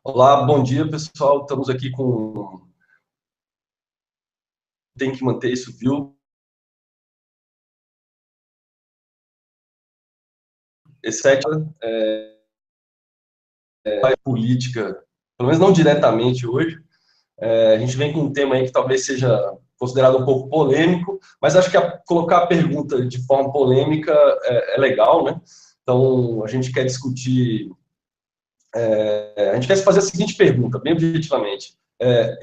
Olá, bom dia, pessoal. Estamos aqui com. Tem que manter isso, viu? Exceto a política, pelo menos não diretamente hoje. A gente vem com um tema aí que talvez seja considerado um pouco polêmico, mas acho que colocar a pergunta de forma polêmica é legal, né? Então, a gente quer discutir. A gente quer fazer a seguinte pergunta, bem objetivamente: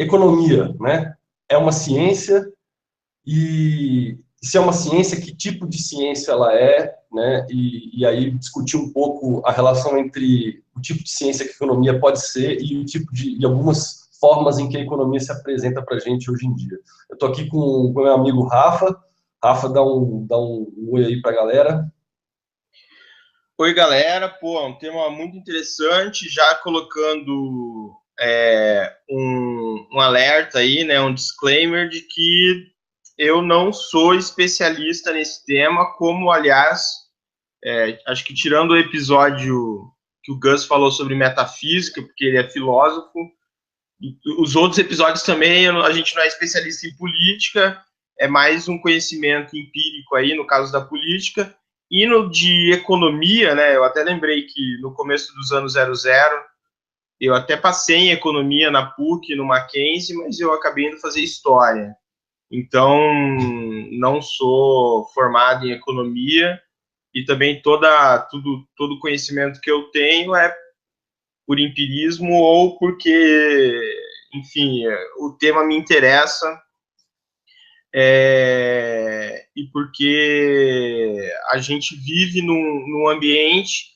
economia, né? É uma ciência? E se é uma ciência, que tipo de ciência ela é, né? E aí discutir um pouco a relação entre o tipo de ciência que a economia pode ser e o tipo de e algumas formas em que a economia se apresenta para a gente hoje em dia. Eu estou aqui com o meu amigo Rafa. Rafa, dá um oi aí para a galera. Oi, galera. Pô, é um tema muito interessante, já colocando um alerta aí, né, um disclaimer de que eu não sou especialista nesse tema, como, aliás, acho que tirando o episódio que o Gus falou sobre metafísica, porque ele é filósofo, e os outros episódios também, a gente não é especialista em política, é mais um conhecimento empírico aí, no caso da política. E no de economia, né, eu até lembrei que no começo dos anos 00, eu até passei em economia na PUC, no Mackenzie, mas eu acabei indo fazer história. Então, não sou formado em economia e também todo conhecimento que eu tenho é por empirismo ou porque, enfim, o tema me interessa e porque a gente vive num ambiente,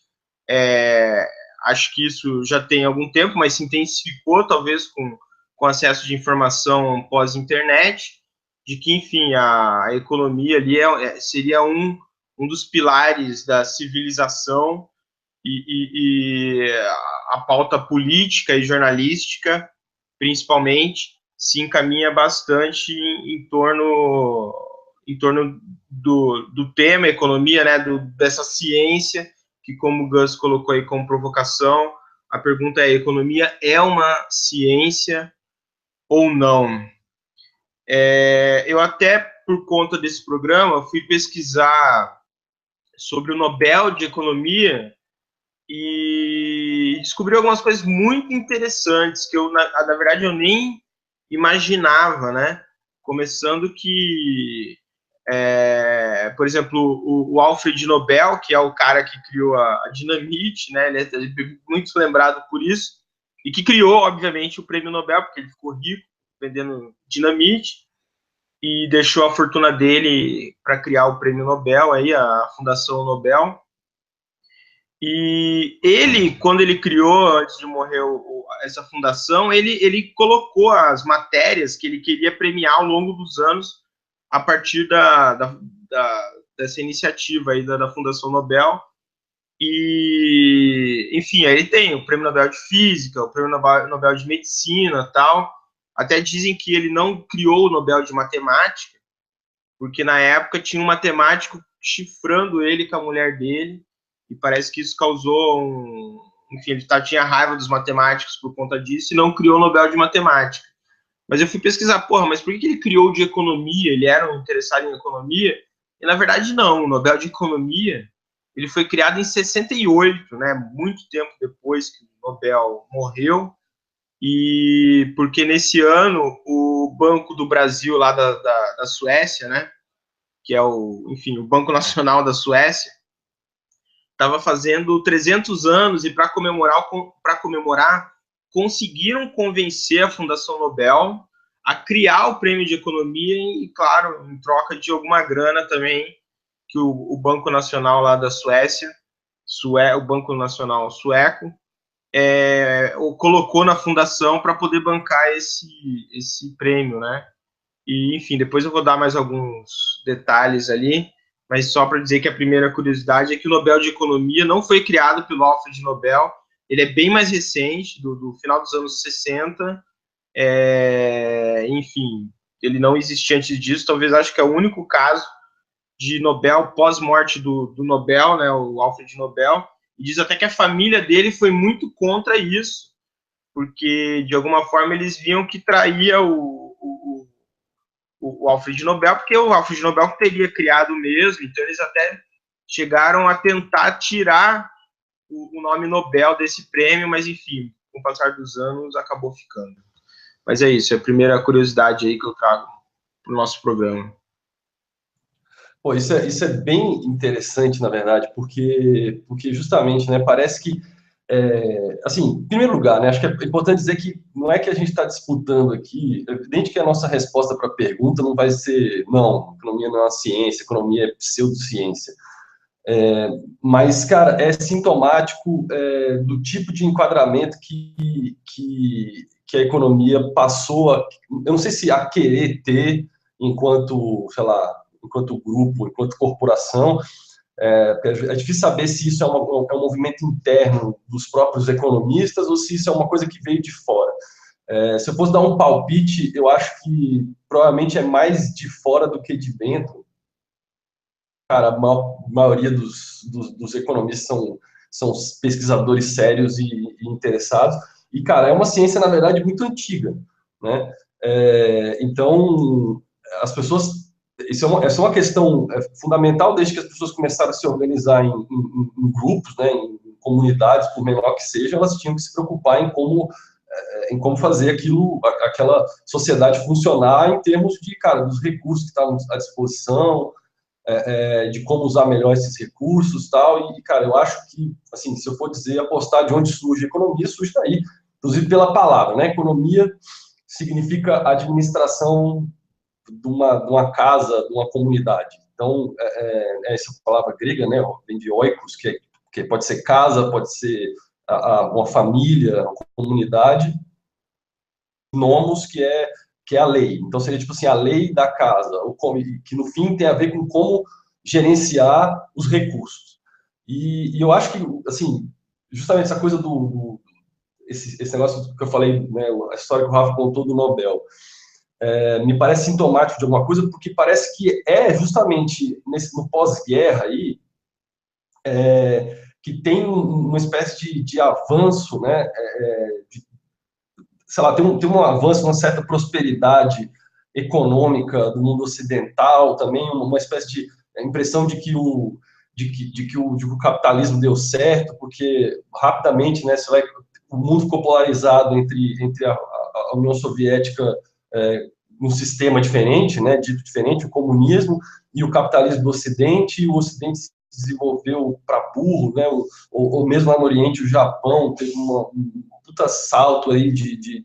é, acho que isso já tem algum tempo, mas se intensificou talvez com acesso de informação pós-internet, de que, enfim, a economia ali seria um dos pilares da civilização e a pauta política e jornalística, principalmente, se encaminha bastante em torno do tema economia, né, dessa ciência, que, como o Gus colocou aí como provocação, a pergunta é: economia é uma ciência ou não? Eu até, por conta desse programa, fui pesquisar sobre o Nobel de Economia e descobri algumas coisas muito interessantes que eu, na verdade, eu nem imaginava, né? Começando que, por exemplo, o Alfred Nobel, que é o cara que criou a dinamite, né? Ele é muito lembrado por isso, e que criou, obviamente, o prêmio Nobel, porque ele ficou rico vendendo dinamite e deixou a fortuna dele para criar o prêmio Nobel, aí, a Fundação Nobel. E ele, quando ele criou, antes de morrer, essa fundação, ele colocou as matérias que ele queria premiar ao longo dos anos, a partir dessa iniciativa aí da Fundação Nobel. E, enfim, aí ele tem o Prêmio Nobel de Física, o Prêmio Nobel de Medicina, tal. Até dizem que ele não criou o Nobel de Matemática, porque na época tinha um matemático chifrando ele com a mulher dele, e parece que isso causou enfim, ele tinha raiva dos matemáticos por conta disso e não criou o Nobel de Matemática. Mas eu fui pesquisar, porra, mas por que ele criou de economia? Ele era um interessado em economia? E na verdade não, o Nobel de Economia, ele foi criado em 68, né, muito tempo depois que o Nobel morreu, e porque nesse ano o Banco do Brasil, lá da Suécia, né, que é enfim, o Banco Nacional da Suécia, estava fazendo 300 anos e para comemorar conseguiram convencer a Fundação Nobel a criar o prêmio de economia e, claro, em troca de alguma grana também que o Banco Nacional lá da Suécia, o Banco Nacional sueco, colocou na fundação para poder bancar esse prêmio, né? E, enfim, depois eu vou dar mais alguns detalhes ali, mas só para dizer que a primeira curiosidade é que o Nobel de Economia não foi criado pelo Alfred Nobel, ele é bem mais recente, do final dos anos 60, enfim, ele não existia antes disso, talvez acho que é o único caso de Nobel pós-morte do Nobel, né, o Alfred Nobel, e diz até que a família dele foi muito contra isso, porque de alguma forma eles viam que traía o Alfred Nobel, porque o Alfred Nobel teria criado mesmo, então eles até chegaram a tentar tirar o nome Nobel desse prêmio, mas enfim, com o passar dos anos acabou ficando. Mas é isso, é a primeira curiosidade aí que eu trago para o nosso programa. Pô, isso é bem interessante, na verdade, porque justamente, né, parece que, assim, em primeiro lugar, né, acho que é importante dizer que não é que a gente está disputando aqui, é evidente que a nossa resposta para a pergunta não vai ser, não, economia não é uma ciência, economia é pseudociência. Mas, cara, é sintomático do tipo de enquadramento que a economia passou a, eu não sei se a querer ter enquanto, sei lá, enquanto grupo, enquanto corporação, é difícil saber se isso é um movimento interno dos próprios economistas ou se isso é uma coisa que veio de fora. Se eu fosse dar um palpite, eu acho que provavelmente é mais de fora do que de dentro. Cara, a maioria dos economistas são pesquisadores sérios e interessados. E, cara, é uma ciência, na verdade, muito antiga, né? Então, as pessoas... Essa é uma questão fundamental desde que as pessoas começaram a se organizar em grupos, né, em comunidades, por menor que seja, elas tinham que se preocupar em como fazer aquela sociedade funcionar em termos de, cara, dos recursos que estavam à disposição, de como usar melhor esses recursos, tal. E, cara, eu acho que, assim, se eu for dizer, apostar de onde surge a economia, surge daí, inclusive pela palavra, né? Economia significa administração de uma casa, de uma comunidade. Então, essa palavra grega, né? Vem de oikos, que pode ser casa, pode ser uma família, uma comunidade. Nomos, que é a lei. Então, seria tipo assim, a lei da casa, que no fim tem a ver com como gerenciar os recursos. E eu acho que, assim, justamente essa coisa esse negócio que eu falei, né, a história que o Rafa contou do Nobel, me parece sintomático de alguma coisa, porque parece que é justamente no pós-guerra aí, que tem uma espécie de avanço, né, sei lá, tem um avanço, uma certa prosperidade econômica do mundo ocidental, também uma espécie de impressão de que o capitalismo deu certo, porque rapidamente, né, o mundo ficou polarizado entre a União Soviética, num sistema diferente, né, dito diferente, o comunismo e o capitalismo do Ocidente, e o Ocidente se desenvolveu para burro, né, ou mesmo lá no Oriente, o Japão teve um puta salto aí de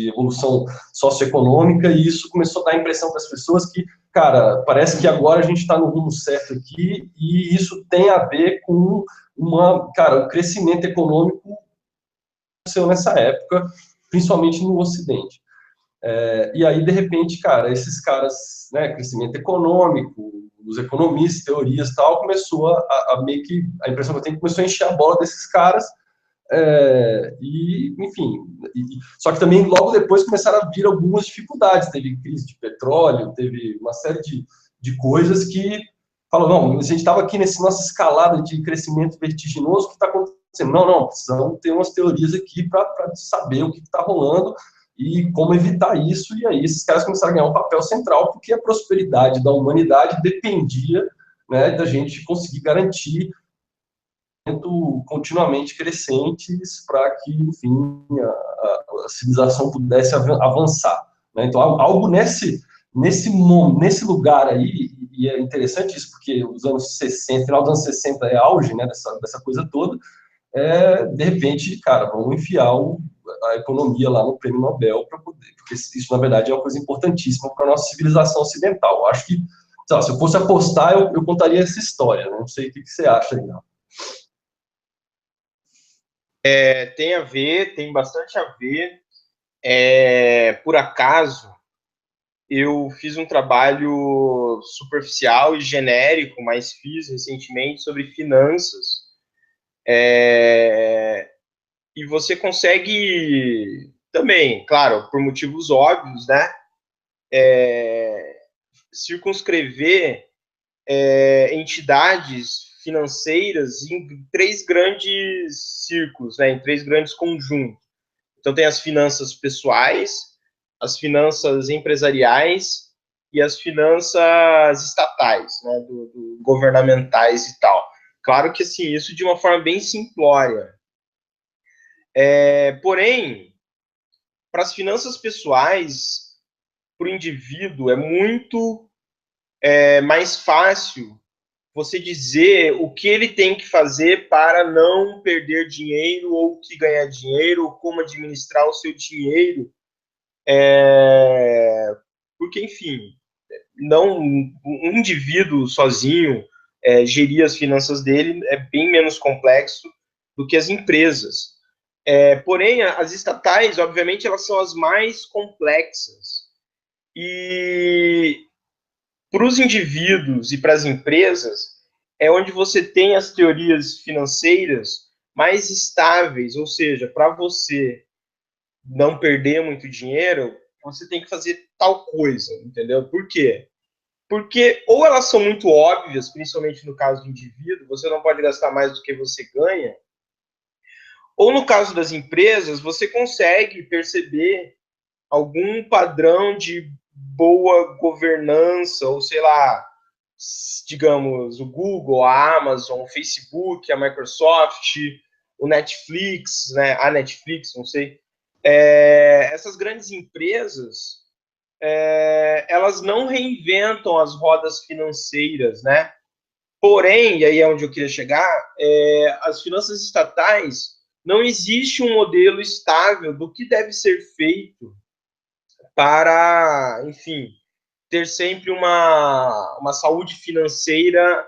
evolução socioeconômica, e isso começou a dar a impressão para as pessoas que, cara, parece que agora a gente está no rumo certo aqui, e isso tem a ver com o crescimento econômico que aconteceu nessa época, principalmente no Ocidente. E aí, de repente, cara, esses caras, né, crescimento econômico, os economistas, teorias e tal, começou a meio que, a impressão que eu tenho, começou a encher a bola desses caras, enfim, só que também logo depois começaram a vir algumas dificuldades, teve crise de petróleo, teve uma série de coisas que falam, não, a gente estava aqui nessa nossa escalada de crescimento vertiginoso, o que está acontecendo? Não, precisamos ter umas teorias aqui para saber o que está rolando e como evitar isso, e aí esses caras começaram a ganhar um papel central, porque a prosperidade da humanidade dependia, né, da gente conseguir garantir continuamente crescentes para que, enfim, a civilização pudesse avançar, né? Então, algo nesse lugar aí, e é interessante isso, porque os anos 60, final dos anos 60 é auge, né, dessa coisa toda, de repente, cara, vamos enfiar a economia lá no Prêmio Nobel para poder, porque isso, na verdade, é uma coisa importantíssima para a nossa civilização ocidental. Eu acho que, sei lá, se eu fosse apostar, eu contaria essa história, né? Não sei o que você acha aí, não. Tem a ver, tem bastante a ver. Por acaso, eu fiz um trabalho superficial e genérico, mas fiz recentemente sobre finanças. E você consegue também, claro, por motivos óbvios, né, circunscrever entidades financeiras em três grandes círculos, né, em três grandes conjuntos. Então, tem as finanças pessoais, as finanças empresariais e as finanças estatais, né, governamentais e tal. Claro que, assim, isso de uma forma bem simplória. Porém, para as finanças pessoais, para o indivíduo, é muito mais fácil você dizer o que ele tem que fazer para não perder dinheiro, ou que ganhar dinheiro, ou como administrar o seu dinheiro. Porque, enfim, não um indivíduo sozinho gerir as finanças dele é bem menos complexo do que as empresas. Porém, as estatais, obviamente, elas são as mais complexas. E para os indivíduos e para as empresas, é onde você tem as teorias financeiras mais estáveis, ou seja, para você não perder muito dinheiro, você tem que fazer tal coisa, entendeu? Por quê? Porque ou elas são muito óbvias, principalmente no caso do indivíduo, você não pode gastar mais do que você ganha, ou no caso das empresas, você consegue perceber algum padrão de boa governança, ou sei lá, digamos, o Google, a Amazon, o Facebook, a Microsoft, o Netflix, né, a Netflix, não sei. Essas grandes empresas, elas não reinventam as rodas financeiras, né? Porém, e aí é onde eu queria chegar, as finanças estatais, não existe um modelo estável do que deve ser feito para, enfim, ter sempre uma saúde financeira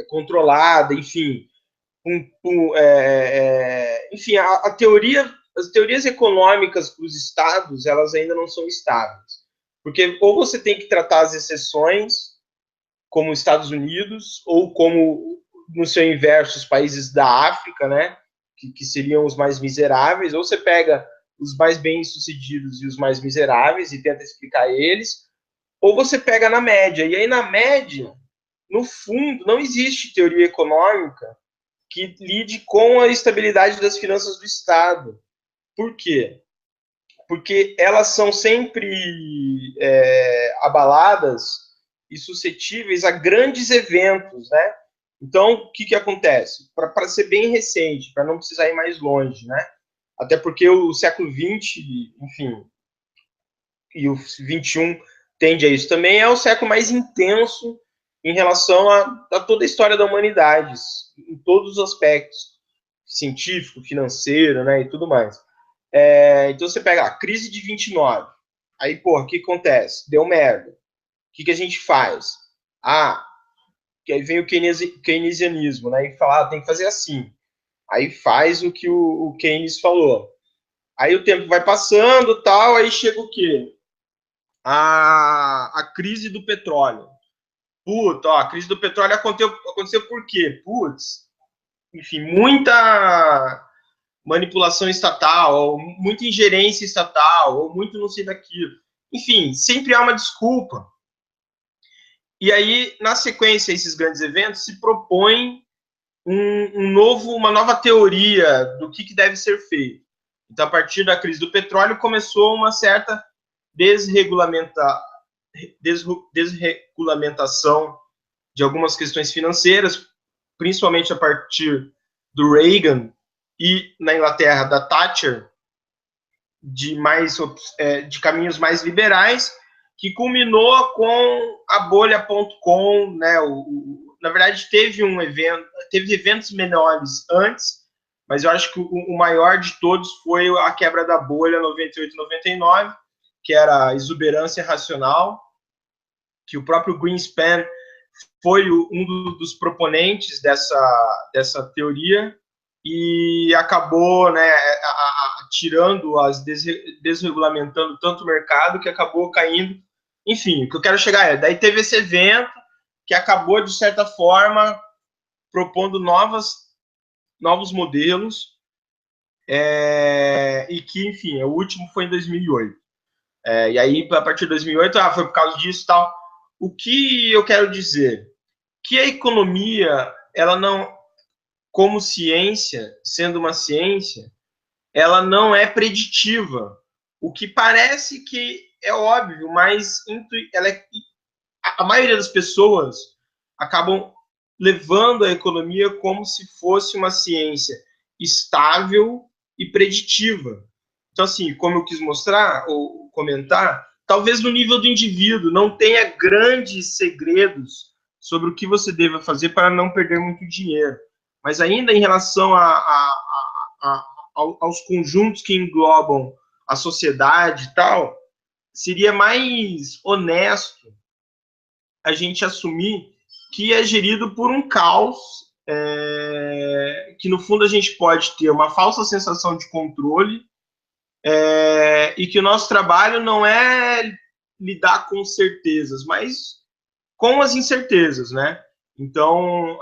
controlada, enfim. Enfim, as teorias econômicas para os estados, elas ainda não são estáveis. Porque ou você tem que tratar as exceções, como os Estados Unidos, ou como, no seu inverso, os países da África, né, que seriam os mais miseráveis, ou você pega os mais bem-sucedidos e os mais miseráveis e tenta explicar eles, ou você pega na média. E aí, na média, no fundo, não existe teoria econômica que lide com a estabilidade das finanças do Estado. Por quê? Porque elas são sempre abaladas e suscetíveis a grandes eventos, né? Então, o que acontece? Para ser bem recente, para não precisar ir mais longe, né? Até porque o século XX, enfim, e o XXI tende a isso também, é o século mais intenso em relação a toda a história da humanidade, em todos os aspectos, científico, financeiro, né, e tudo mais. Então você pega a crise de 29, aí, porra, o que acontece? Deu merda. O que a gente faz? Que aí vem o keynesianismo, né, e fala, tem que fazer assim. Aí faz o que o Keynes falou. Aí o tempo vai passando, tal, aí chega o quê? A crise do petróleo. Puta, ó, a crise do petróleo aconteceu por quê? Putz, enfim, muita manipulação estatal, ou muita ingerência estatal, ou muito não sei daquilo. Enfim, sempre há uma desculpa. E aí, na sequência, esses grandes eventos se propõem uma nova teoria do que deve ser feito. Então, a partir da crise do petróleo, começou uma certa desregulamentação de algumas questões financeiras, principalmente a partir do Reagan e, na Inglaterra, da Thatcher, de caminhos mais liberais, que culminou com a bolha.com, né? Na verdade, teve eventos menores antes, mas eu acho que o maior de todos foi a quebra da bolha 98-99, que era a exuberância racional, que o próprio Greenspan foi um dos proponentes dessa teoria e acabou, né, tirando, desregulamentando tanto o mercado que acabou caindo. Enfim, o que eu quero chegar daí teve esse evento que acabou, de certa forma, propondo novos modelos, e que, enfim, o último foi em 2008. E aí, a partir de 2008, foi por causa disso e tal. O que eu quero dizer? Que a economia, ela não... como ciência, sendo uma ciência, ela não é preditiva. O que parece que é óbvio, mas a maioria das pessoas acabam levando a economia como se fosse uma ciência estável e preditiva. Então, assim, como eu quis mostrar ou comentar, talvez no nível do indivíduo não tenha grandes segredos sobre o que você deva fazer para não perder muito dinheiro. Mas ainda em relação aos conjuntos que englobam a sociedade e tal, seria mais honesto a gente assumir que é gerido por um caos, que no fundo a gente pode ter uma falsa sensação de controle, e que o nosso trabalho não é lidar com certezas, mas com as incertezas, né? Então,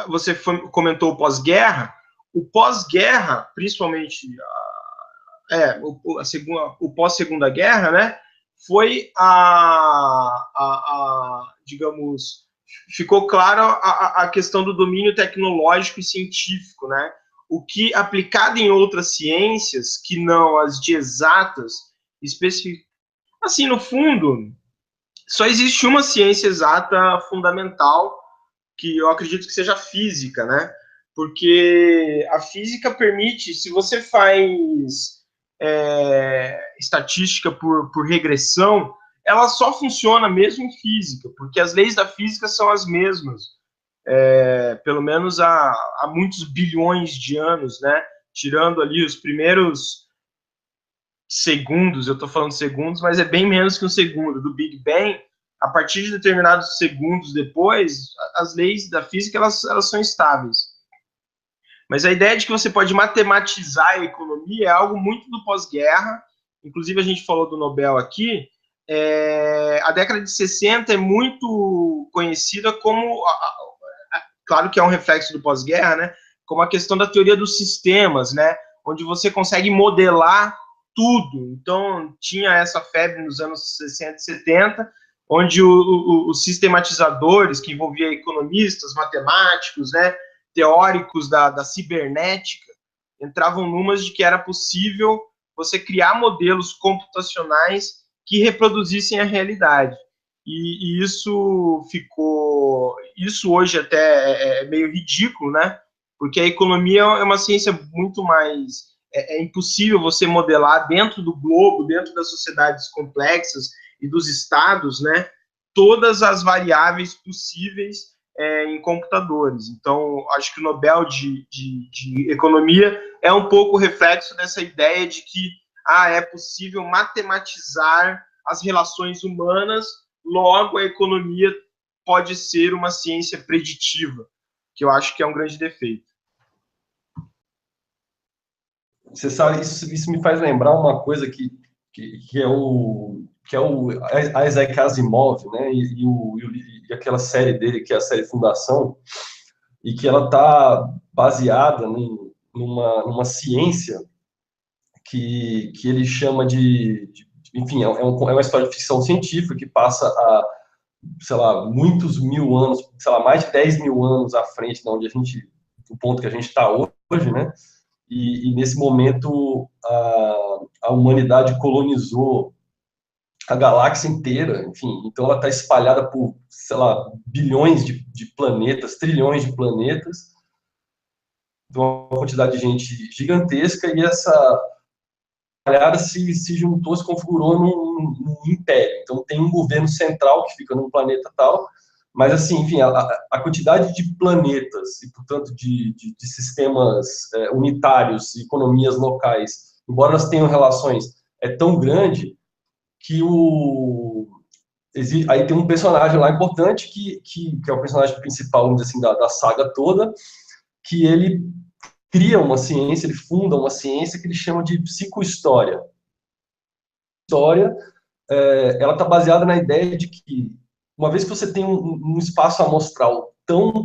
você comentou o pós-guerra, principalmente o pós-segunda guerra, né? Foi digamos, ficou claro a questão do domínio tecnológico e científico, né? O que, aplicado em outras ciências, que não as de exatas, assim, no fundo, só existe uma ciência exata fundamental, que eu acredito que seja a física, né? Porque a física permite, se você faz estatística por regressão, ela só funciona mesmo em física, porque as leis da física são as mesmas, pelo menos há muitos bilhões de anos, né? Tirando ali os primeiros segundos, eu estou falando segundos, mas é bem menos que um segundo, do Big Bang. A partir de determinados segundos depois, as leis da física elas são estáveis. Mas a ideia de que você pode matematizar a economia é algo muito do pós-guerra. Inclusive, a gente falou do Nobel aqui. A década de 60 é muito conhecida como, claro que é um reflexo do pós-guerra, né? Como a questão da teoria dos sistemas, né? Onde você consegue modelar tudo. Então, tinha essa febre nos anos 60 e 70, onde os sistematizadores, que envolviam economistas, matemáticos, né? Teóricos da cibernética, entravam numas de que era possível você criar modelos computacionais que reproduzissem a realidade. E isso hoje até é meio ridículo, né? Porque a economia é uma ciência muito mais, é impossível você modelar dentro do globo, dentro das sociedades complexas e dos estados, né? Todas as variáveis possíveis em computadores. Então, acho que o Nobel de Economia é um pouco reflexo dessa ideia de que é possível matematizar as relações humanas, logo a economia pode ser uma ciência preditiva, que eu acho que é um grande defeito. Você sabe, isso me faz lembrar uma coisa que é o Isaac Asimov, né? E aquela série dele, que é a série Fundação, e que ela está baseada numa ciência que ele chama enfim, é uma história de ficção científica que passa sei lá, muitos mil anos, sei lá, mais de 10 mil anos à frente do ponto que a gente está hoje, né? E nesse momento a humanidade colonizou a galáxia inteira, enfim, então ela está espalhada por, sei lá, bilhões de planetas, trilhões de planetas, uma quantidade de gente gigantesca, e essa galera se juntou, se configurou num império. Então tem um governo central que fica num planeta tal, mas assim, enfim, a quantidade de planetas e, portanto, de sistemas unitários, economias locais, embora elas tenham relações, é tão grande que aí tem um personagem lá importante que é o personagem principal, vamos dizer assim, da saga toda, que ele cria uma ciência, ele funda uma ciência que ele chama de psicohistória. História, ela está baseada na ideia de que, uma vez que você tem um espaço amostral tão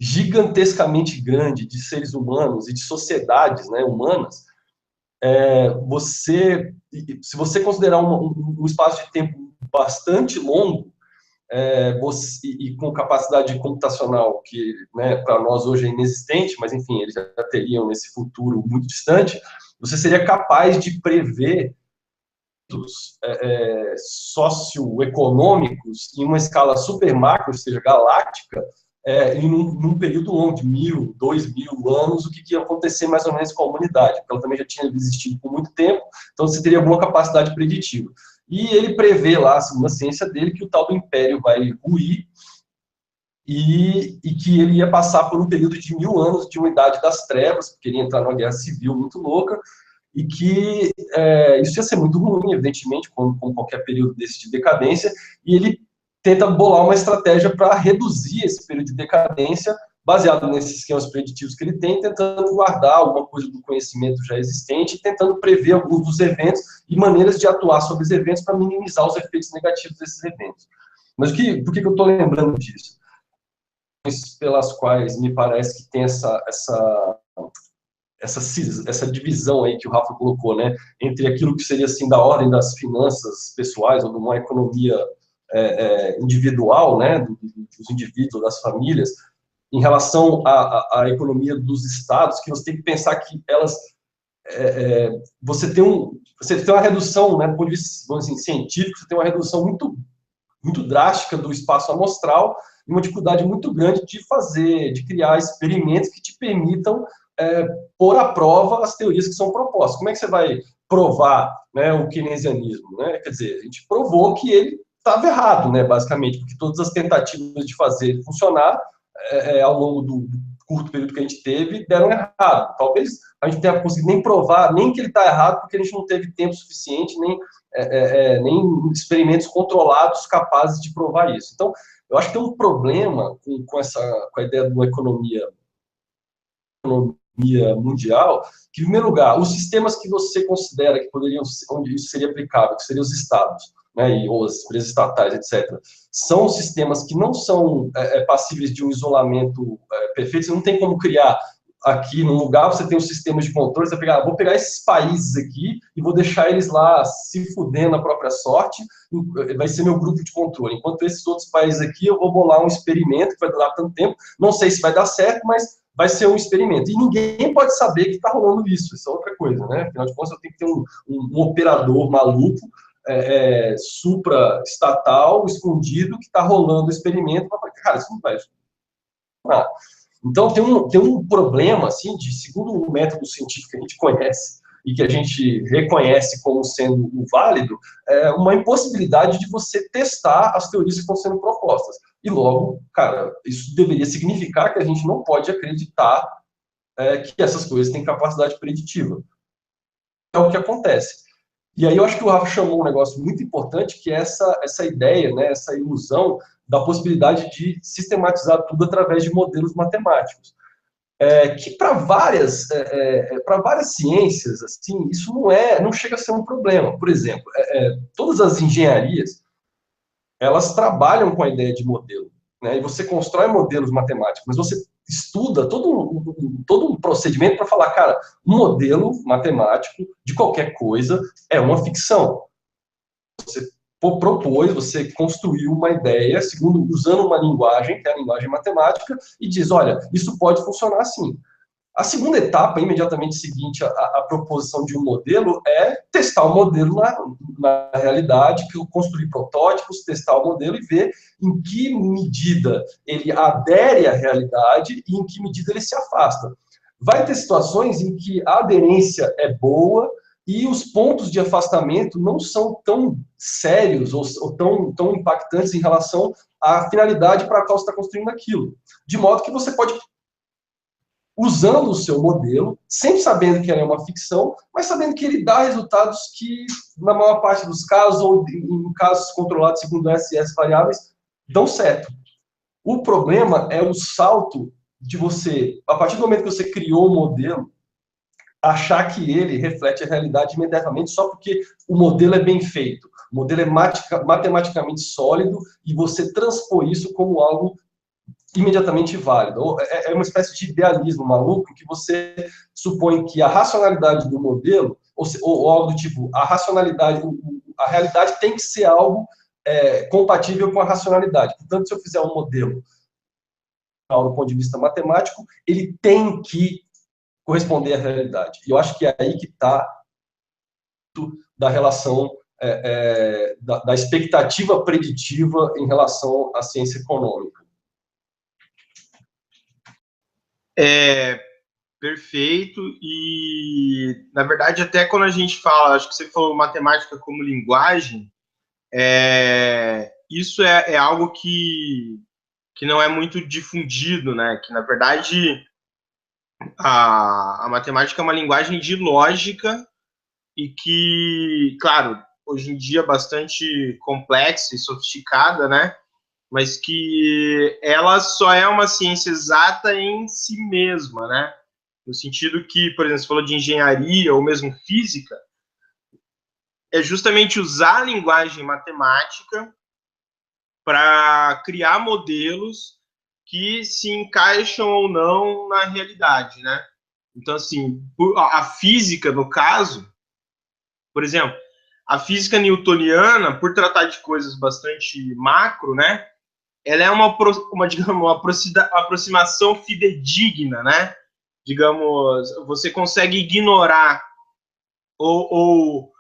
gigantescamente grande de seres humanos e de sociedades, né, humanas, se você considerar um espaço de tempo bastante longo, e com capacidade computacional que, né, para nós hoje é inexistente, mas enfim, eles já teriam nesse futuro muito distante, você seria capaz de prever socioeconômicos em uma escala super macro, ou seja, galáctica, em num período longo, de 1.000, 2.000 anos, o que ia acontecer mais ou menos com a humanidade, porque ela também já tinha existido por muito tempo, então você teria alguma capacidade preditiva. E ele prevê lá, segundo a ciência dele, que o tal do império vai ruir e que ele ia passar por um período de 1.000 anos de uma idade das trevas, porque ele ia entrar numa guerra civil muito louca, e que isso ia ser muito ruim, evidentemente, como qualquer período desse de decadência, e ele tenta bolar uma estratégia para reduzir esse período de decadência, baseado nesses esquemas preditivos que ele tem, tentando guardar alguma coisa do conhecimento já existente, tentando prever alguns dos eventos e maneiras de atuar sobre os eventos para minimizar os efeitos negativos desses eventos. Mas por que eu estou lembrando disso? Pelas quais me parece que tem essa divisão aí que o Rafa colocou, né, entre aquilo que seria assim da ordem das finanças pessoais ou de uma economia individual, né, dos indivíduos, das famílias, em relação à economia dos estados, que você tem que pensar que elas você tem uma redução, né, do ponto de vista, vamos dizer, científico, você tem uma redução muito drástica do espaço amostral e uma dificuldade muito grande de criar experimentos que te permitam pôr à prova as teorias que são propostas. Como é que você vai provar, né, o keynesianismo? Né? Quer dizer, a gente provou que ele estava errado, né, basicamente, porque todas as tentativas de fazer ele funcionar ao longo do curto período que a gente teve deram errado. Talvez a gente tenha conseguido nem provar, nem que ele está errado, porque a gente não teve tempo suficiente, nem experimentos controlados capazes de provar isso. Então, eu acho que tem um problema com a ideia de uma economia mundial, que, em primeiro lugar, os sistemas que você considera que poderiam, onde isso seria aplicável, que seriam os estados, né, ou as empresas estatais, etc., são sistemas que não são passíveis de um isolamento perfeito. Você não tem como criar aqui no lugar, você tem os sistemas de controle, você vou pegar esses países aqui e vou deixar eles lá se fudendo na própria sorte, vai ser meu grupo de controle. Enquanto esses outros países aqui, eu vou bolar um experimento que vai durar tanto tempo, não sei se vai dar certo, mas vai ser um experimento. E ninguém pode saber que está rolando isso é outra coisa, né? Afinal de contas, eu tenho que ter um operador maluco, supra-estatal, escondido, que está rolando o experimento, para falar, cara, isso não vai funcionar. Então, tem um problema, assim, segundo o método científico que a gente conhece e que a gente reconhece como sendo válido, uma impossibilidade de você testar as teorias que estão sendo propostas. E logo, cara, isso deveria significar que a gente não pode acreditar que essas coisas têm capacidade preditiva. É o que acontece. E aí eu acho que o Rafa chamou um negócio muito importante, que é essa ideia, né, essa ilusão da possibilidade de sistematizar tudo através de modelos matemáticos. Que para várias ciências, assim, isso não chega a ser um problema. Por exemplo, todas as engenharias, elas trabalham com a ideia de modelo, né? E você constrói modelos matemáticos, mas você estuda todo um procedimento para falar, cara, um modelo matemático de qualquer coisa é uma ficção. Você propôs, você construiu uma ideia, usando uma linguagem, que é a linguagem matemática, e diz, olha, isso pode funcionar assim. A segunda etapa, imediatamente seguinte à proposição de um modelo, é testar o modelo na realidade, construir protótipos, testar o modelo e ver em que medida ele adere à realidade e em que medida ele se afasta. Vai ter situações em que a aderência é boa e os pontos de afastamento não são tão sérios ou tão impactantes em relação à finalidade para a qual você está construindo aquilo. De modo que você pode, usando o seu modelo, sempre sabendo que ele é uma ficção, mas sabendo que ele dá resultados que, na maior parte dos casos, ou em casos controlados segundo SS variáveis, dão certo. O problema é o salto de você, a partir do momento que você criou o modelo, achar que ele reflete a realidade imediatamente só porque o modelo é bem feito. O modelo é matematicamente sólido e você transpor isso como algo imediatamente válido. É uma espécie de idealismo maluco que você supõe que a racionalidade do modelo, ou algo do tipo, a realidade tem que ser algo compatível com a racionalidade. Portanto, se eu fizer um modelo do ponto de vista matemático, ele tem que corresponder à realidade. E eu acho que é aí que está da relação da expectativa preditiva em relação à ciência econômica. Perfeito. E, na verdade, até quando a gente fala, acho que você falou matemática como linguagem, isso é algo que não é muito difundido, né? Que, na verdade, a matemática é uma linguagem de lógica e que, claro, hoje em dia é bastante complexa e sofisticada, né? Mas que ela só é uma ciência exata em si mesma, né? No sentido que, por exemplo, você falou de engenharia ou mesmo física, é justamente usar a linguagem matemática para criar modelos que se encaixam ou não na realidade, né? Então, assim, a física, no caso, por exemplo, a física newtoniana, por tratar de coisas bastante macro, né? Ela é digamos, uma aproximação fidedigna, né? Digamos, você consegue ignorar ou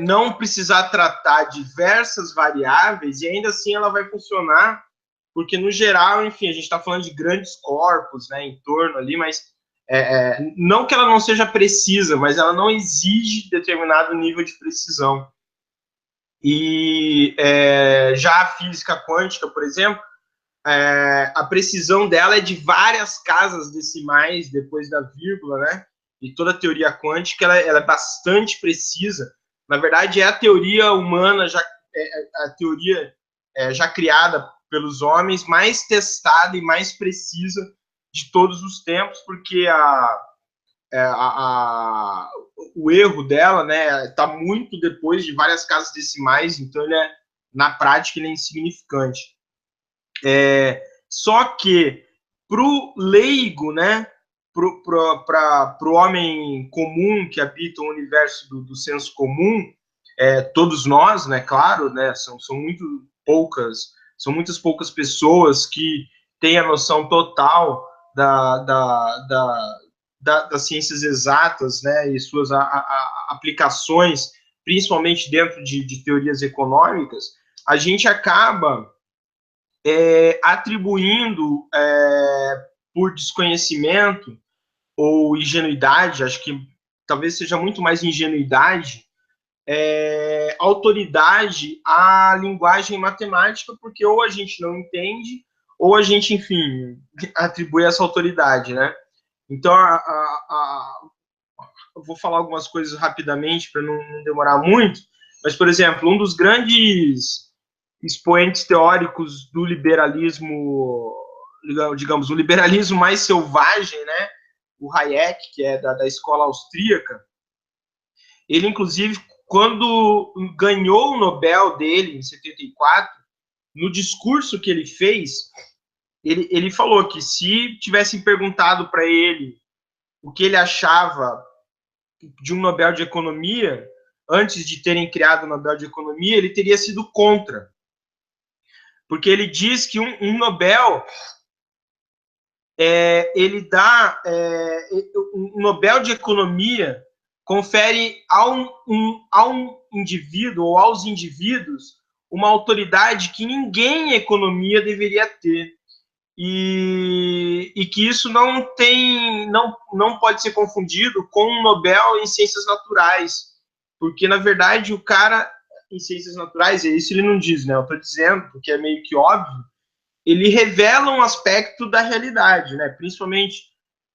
não precisar tratar diversas variáveis e ainda assim ela vai funcionar, porque no geral, enfim, a gente está falando de grandes corpos, né, em torno ali, mas não que ela não seja precisa, mas ela não exige determinado nível de precisão. E já a física quântica, por exemplo, a precisão dela é de várias casas decimais depois da vírgula, né? E toda a teoria quântica ela é bastante precisa. Na verdade, é a teoria humana, a teoria já criada pelos homens, mais testada e mais precisa de todos os tempos, porque o erro dela, né, está muito depois de várias casas decimais, então na prática ele é insignificante. Só que para o leigo, né, para o homem comum que habita o universo do senso comum, todos nós, né, claro, né, são muitas poucas pessoas que têm a noção total das ciências exatas, né, e suas aplicações, principalmente dentro de teorias econômicas. A gente acaba atribuindo, por desconhecimento ou ingenuidade, acho que talvez seja muito mais ingenuidade, autoridade à linguagem matemática, porque ou a gente não entende, ou a gente, enfim, atribui essa autoridade, né? Então, eu vou falar algumas coisas rapidamente para não demorar muito, mas, por exemplo, um dos grandes expoentes teóricos do liberalismo, digamos, o liberalismo mais selvagem, né? O Hayek, que é da escola austríaca, ele, inclusive, quando ganhou o Nobel dele, em 74, no discurso que ele fez, ele falou que se tivessem perguntado para ele o que ele achava de um Nobel de Economia, antes de terem criado o Nobel de Economia, ele teria sido contra. Porque ele diz que um Nobel, ele dá, um Nobel de Economia confere a um indivíduo ou aos indivíduos uma autoridade que ninguém em economia deveria ter. E que isso não pode ser confundido com um Nobel em ciências naturais, porque, na verdade, o cara em ciências naturais, e isso ele não diz, né? Eu estou dizendo, porque é meio que óbvio, ele revela um aspecto da realidade, né? Principalmente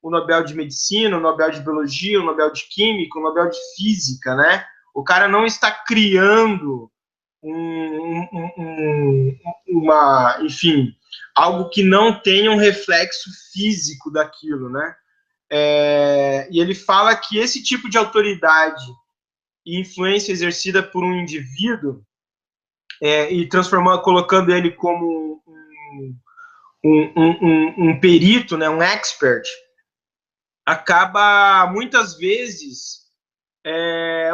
o Nobel de Medicina, o Nobel de Biologia, o Nobel de Química, o Nobel de Física, né? O cara não está criando enfim, algo que não tenha um reflexo físico daquilo, né? E ele fala que esse tipo de autoridade e influência exercida por um indivíduo e colocando ele como um perito, né, um expert, acaba muitas vezes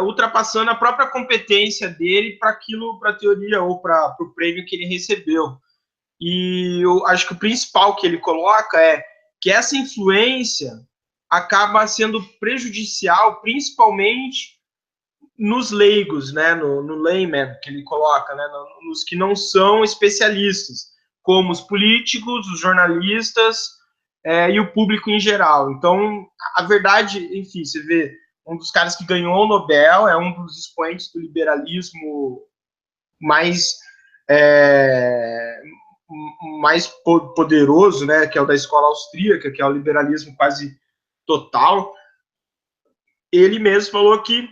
ultrapassando a própria competência dele para aquilo, para a teoria ou para o prêmio que ele recebeu. E eu acho que o principal que ele coloca é que essa influência acaba sendo prejudicial, principalmente nos leigos, né, no layman, que ele coloca, né, nos que não são especialistas, como os políticos, os jornalistas e o público em geral. Então, a verdade, enfim, você vê, um dos caras que ganhou o Nobel é um dos expoentes do liberalismo mais mais poderoso, né, que é o da escola austríaca, que é o liberalismo quase total. Ele mesmo falou que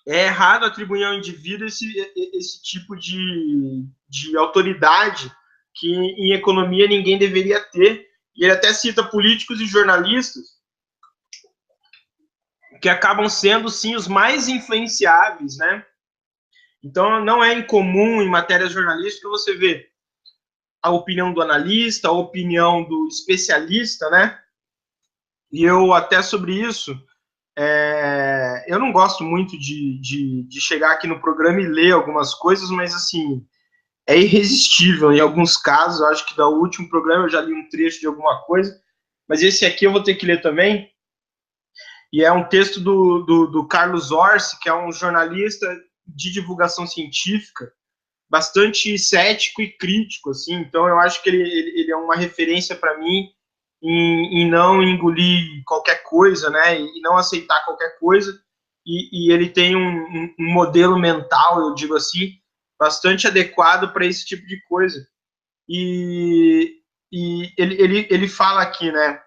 é errado atribuir ao indivíduo esse tipo de autoridade que em economia ninguém deveria ter. E ele até cita políticos e jornalistas que acabam sendo, sim, os mais influenciáveis, né? Então, não é incomum em matérias jornalísticas você ver a opinião do analista, a opinião do especialista, né? E eu até sobre isso, eu não gosto muito de chegar aqui no programa e ler algumas coisas, mas assim, é irresistível em alguns casos. Eu acho que no último programa eu já li um trecho de alguma coisa, mas esse aqui eu vou ter que ler também. E é um texto do Carlos Orsi, que é um jornalista de divulgação científica, bastante cético e crítico, assim. Então eu acho que ele é uma referência para mim em não engolir qualquer coisa, né, e não aceitar qualquer coisa, e ele tem um modelo mental, eu digo assim, bastante adequado para esse tipo de coisa. E ele fala aqui, né,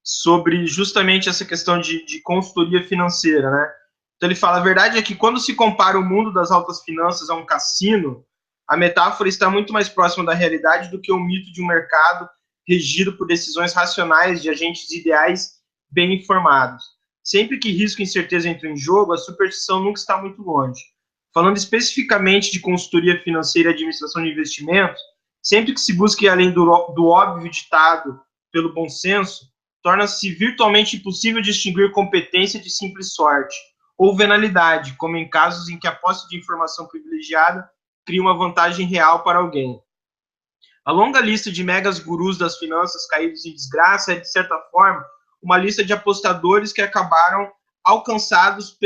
sobre justamente essa questão de consultoria financeira, né? Então ele fala, a verdade é que quando se compara o mundo das altas finanças a um cassino, a metáfora está muito mais próxima da realidade do que o mito de um mercado regido por decisões racionais de agentes ideais bem informados. Sempre que risco e incerteza entram em jogo, a superstição nunca está muito longe. Falando especificamente de consultoria financeira e administração de investimentos, sempre que se busque além do óbvio ditado pelo bom senso, torna-se virtualmente impossível distinguir competência de simples sorte ou venalidade, como em casos em que a posse de informação privilegiada cria uma vantagem real para alguém. A longa lista de megas gurus das finanças caídos em desgraça é, de certa forma, uma lista de apostadores que acabaram alcançados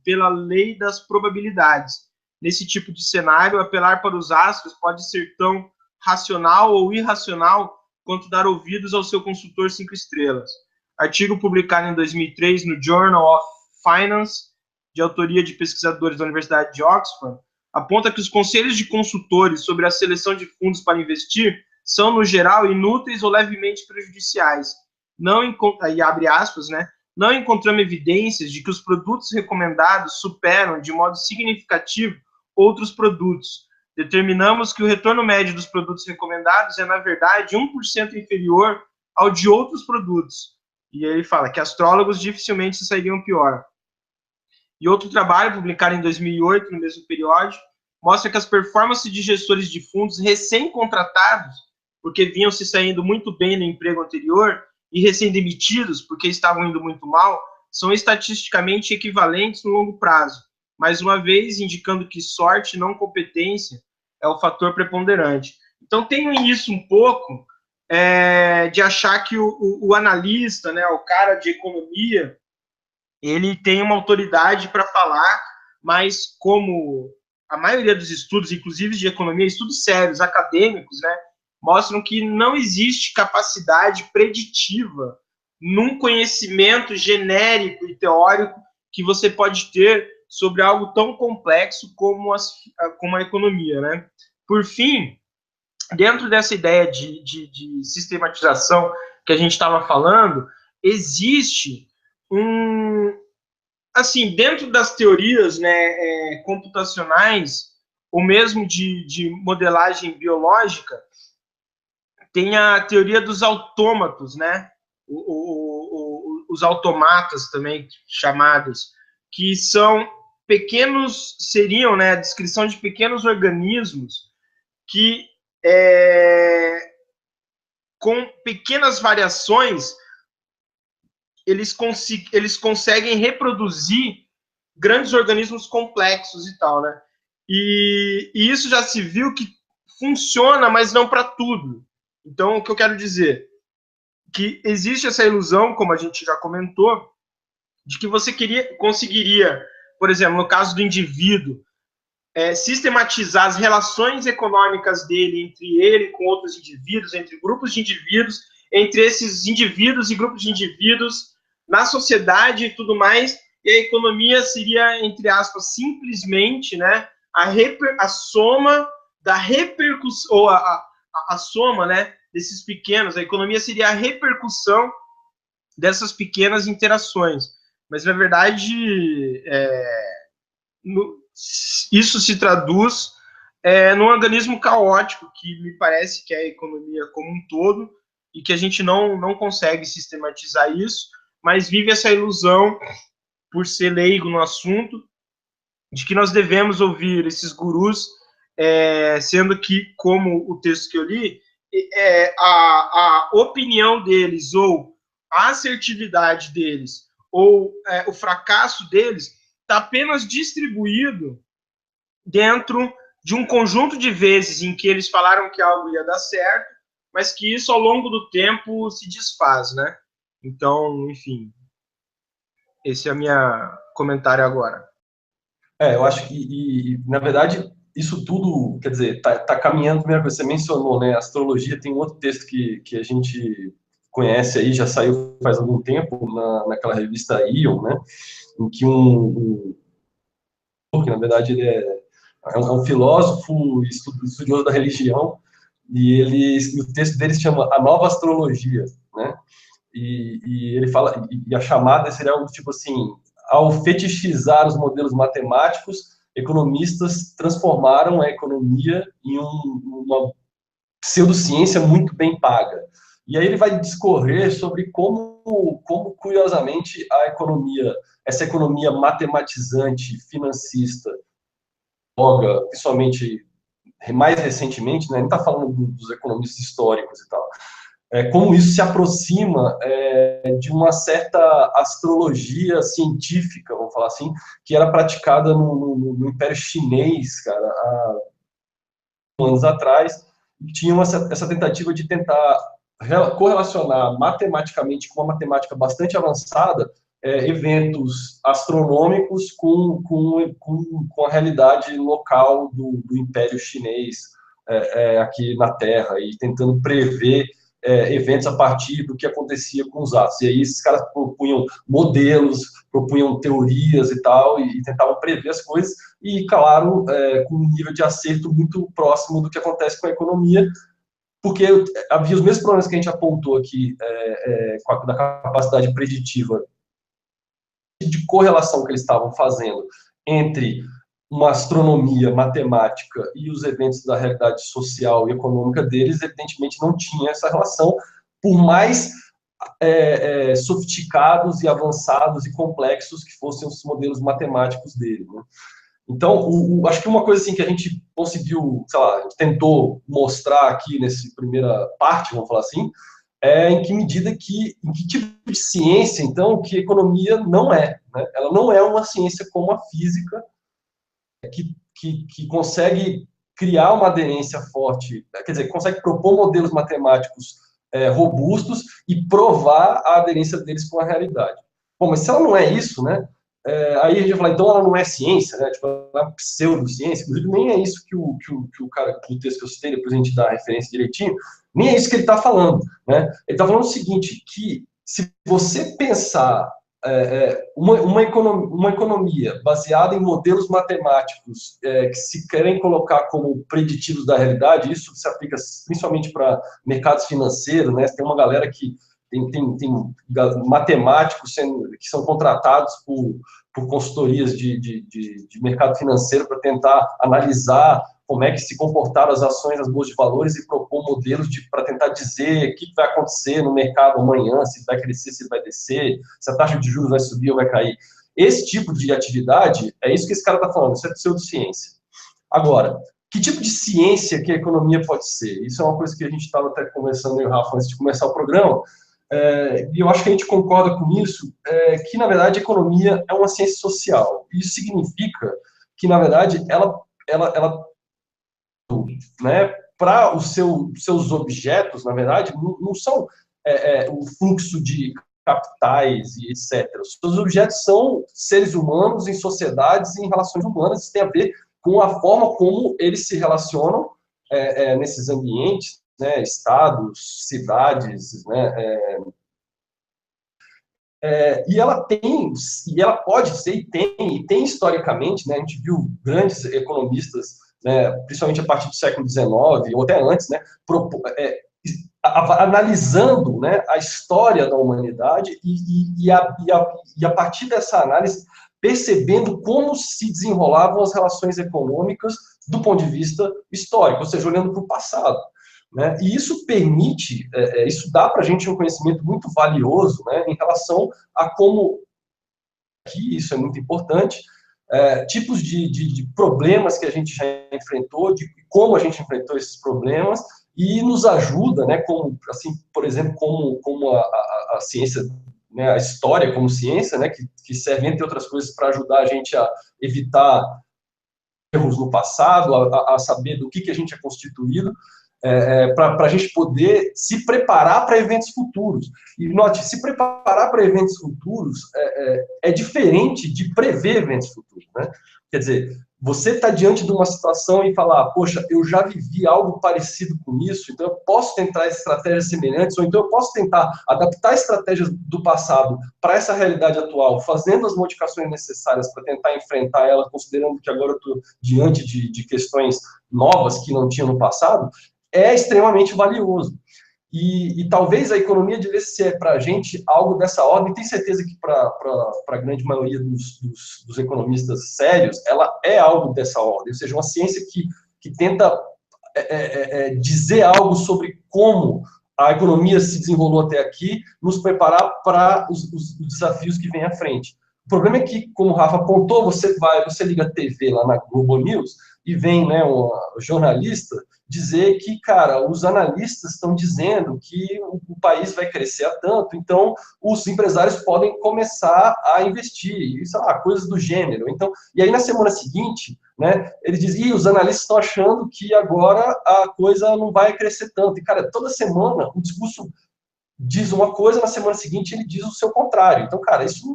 pela lei das probabilidades. Nesse tipo de cenário, apelar para os astros pode ser tão racional ou irracional quanto dar ouvidos ao seu consultor 5 estrelas. Artigo publicado em 2003 no Journal of Finance, de autoria de pesquisadores da Universidade de Oxford, aponta que os conselhos de consultores sobre a seleção de fundos para investir são, no geral, inúteis ou levemente prejudiciais. Não, e abre aspas, né? Não encontramos evidências de que os produtos recomendados superam, de modo significativo, outros produtos. Determinamos que o retorno médio dos produtos recomendados é, na verdade, 1% inferior ao de outros produtos. E ele fala que astrólogos dificilmente se sairiam pior. E outro trabalho, publicado em 2008, no mesmo período, mostra que as performances de gestores de fundos recém-contratados, porque vinham se saindo muito bem no emprego anterior, e recém-demitidos, porque estavam indo muito mal, são estatisticamente equivalentes no longo prazo. Mais uma vez, indicando que sorte, não competência, é o fator preponderante. Então, tenho isso um pouco de achar que o analista, né, o cara de economia, ele tem uma autoridade para falar, mas como a maioria dos estudos, inclusive de economia, estudos sérios, acadêmicos, né, mostram que não existe capacidade preditiva num conhecimento genérico e teórico que você pode ter sobre algo tão complexo como a economia, né? Por fim, dentro dessa ideia de sistematização que a gente estava falando, existe assim, dentro das teorias, né, computacionais, ou mesmo de modelagem biológica, tem a teoria dos autômatos, né, os automatas também chamados, que são pequenos, seriam, né, a descrição de pequenos organismos que, com pequenas variações, eles conseguem reproduzir grandes organismos complexos e tal, né? E isso já se viu que funciona, mas não para tudo. Então, o que eu quero dizer? Que existe essa ilusão, como a gente já comentou, de que você conseguiria, por exemplo, no caso do indivíduo, sistematizar as relações econômicas dele, entre ele com outros indivíduos, entre grupos de indivíduos, entre esses indivíduos e grupos de indivíduos, na sociedade e tudo mais, e a economia seria, entre aspas, simplesmente, né, a soma da repercussão, ou a soma, né, desses pequenos, a economia seria a repercussão dessas pequenas interações. Mas, na verdade, isso se traduz num organismo caótico, que me parece que é a economia como um todo, e que a gente não consegue sistematizar isso, mas vive essa ilusão, por ser leigo no assunto, de que nós devemos ouvir esses gurus, sendo que, como o texto que eu li, a opinião deles, ou a assertividade deles, ou o fracasso deles, está apenas distribuído dentro de um conjunto de vezes em que eles falaram que algo ia dar certo, mas que isso, ao longo do tempo, se desfaz, né? Então, enfim, esse é o meu comentário agora. Eu acho que, na verdade, isso tudo, quer dizer, tá caminhando, primeira coisa, você mencionou, né, astrologia, tem um outro texto que a gente conhece aí, já saiu faz algum tempo, naquela revista Ion, né, em que que na verdade ele é um filósofo, estudioso da religião, e o texto dele se chama A Nova Astrologia, né, e ele fala, e a chamada seria algo tipo assim: ao fetichizar os modelos matemáticos, economistas transformaram a economia em uma pseudociência muito bem paga. E aí ele vai discorrer sobre como curiosamente, essa economia matematizante, financista, principalmente mais recentemente, né, a gente está falando dos economistas históricos e tal, como isso se aproxima de uma certa astrologia científica, vamos falar assim, que era praticada no Império Chinês, cara, há anos atrás, e tinha essa tentativa de tentar correlacionar matematicamente, com uma matemática bastante avançada, eventos astronômicos com a realidade local do Império Chinês aqui na Terra, e tentando prever eventos a partir do que acontecia com os astros. E aí esses caras propunham modelos, propunham teorias e tal, e tentavam prever as coisas, e, claro, com um nível de acerto muito próximo do que acontece com a economia, porque havia os mesmos problemas que a gente apontou aqui, da capacidade preditiva, de correlação que eles estavam fazendo entre uma astronomia matemática e os eventos da realidade social e econômica deles, evidentemente não tinha essa relação, por mais sofisticados e avançados e complexos que fossem os modelos matemáticos dele, né? Então, acho que uma coisa assim que a gente conseguiu, sei lá, tentou mostrar aqui nessa primeira parte, vamos falar assim, em que tipo de ciência, então, que a economia não é, né? Ela não é uma ciência como a física, que consegue criar uma aderência forte, quer dizer, consegue propor modelos matemáticos robustos e provar a aderência deles com a realidade. Bom, mas se ela não é isso, né? Aí a gente vai falar, então ela não é ciência, né? Tipo, ela é uma pseudociência. Inclusive, nem é isso que o cara do texto que eu citei, depois a gente dá a referência direitinho, nem é isso que ele está falando, né? Ele está falando o seguinte, que se você pensar uma economia baseada em modelos matemáticos que se querem colocar como preditivos da realidade, isso se aplica principalmente para mercados financeiros, né? Tem uma galera que tem matemáticos que são contratados por consultorias de mercado financeiro para tentar analisar como é que se comportaram as ações nas bolsas de valores e propor modelos para tentar dizer o que vai acontecer no mercado amanhã, se vai crescer, se vai descer, se a taxa de juros vai subir ou vai cair. Esse tipo de atividade, é isso que esse cara está falando, isso é pseudociência. Agora, que tipo de ciência que a economia pode ser? Isso é uma coisa que a gente estava até conversando, eu e o Rafa, antes de começar o programa. e eu acho que a gente concorda com isso, que, na verdade, a economia é uma ciência social. Isso significa que, na verdade, ela né, para os seus objetos, na verdade, não são o fluxo de capitais e etc. Os seus objetos são seres humanos em sociedades e em relações humanas. Isso tem a ver com a forma como eles se relacionam nesses ambientes, né, estados, cidades, né, e ela pode ser, e tem historicamente, né, a gente viu grandes economistas, né, principalmente a partir do século XIX, ou até antes, né, analisando, né, a história da humanidade e a partir dessa análise percebendo como se desenrolavam as relações econômicas do ponto de vista histórico, ou seja, olhando para o passado. Né? E isso permite, isso dá para a gente um conhecimento muito valioso, né, em relação a como, aqui isso é muito importante, tipos de problemas que a gente já enfrentou, de como a gente enfrentou esses problemas, e nos ajuda, né, como, assim, por exemplo, como a ciência, né, a história como ciência, né, que serve, entre outras coisas, para ajudar a gente a evitar erros no passado, a saber do que a gente é constituído, para a gente poder se preparar para eventos futuros. E note, se preparar para eventos futuros é diferente de prever eventos futuros, né? Quer dizer, você está diante de uma situação e falar, poxa, eu já vivi algo parecido com isso, então eu posso tentar estratégias semelhantes, ou então eu posso tentar adaptar estratégias do passado para essa realidade atual, fazendo as modificações necessárias para tentar enfrentar ela, considerando que agora eu estou diante de questões novas que não tinha no passado, é extremamente valioso. E talvez a economia devesse ser para a gente algo dessa ordem, e tenho certeza que para a grande maioria dos economistas sérios, ela é algo dessa ordem, ou seja, uma ciência que tenta dizer algo sobre como a economia se desenrolou até aqui, nos preparar para os desafios que vêm à frente. O problema é que, como o Rafa apontou, você liga a TV lá na Globo News e vem, né, um jornalista dizer que, cara, os analistas estão dizendo que o país vai crescer a tanto, então os empresários podem começar a investir, e, sei lá, coisas do gênero. Então, e aí na semana seguinte, né, ele diz, os analistas estão achando que agora a coisa não vai crescer tanto. E, cara, toda semana o discurso diz uma coisa, na semana seguinte ele diz o seu contrário. Então, cara, isso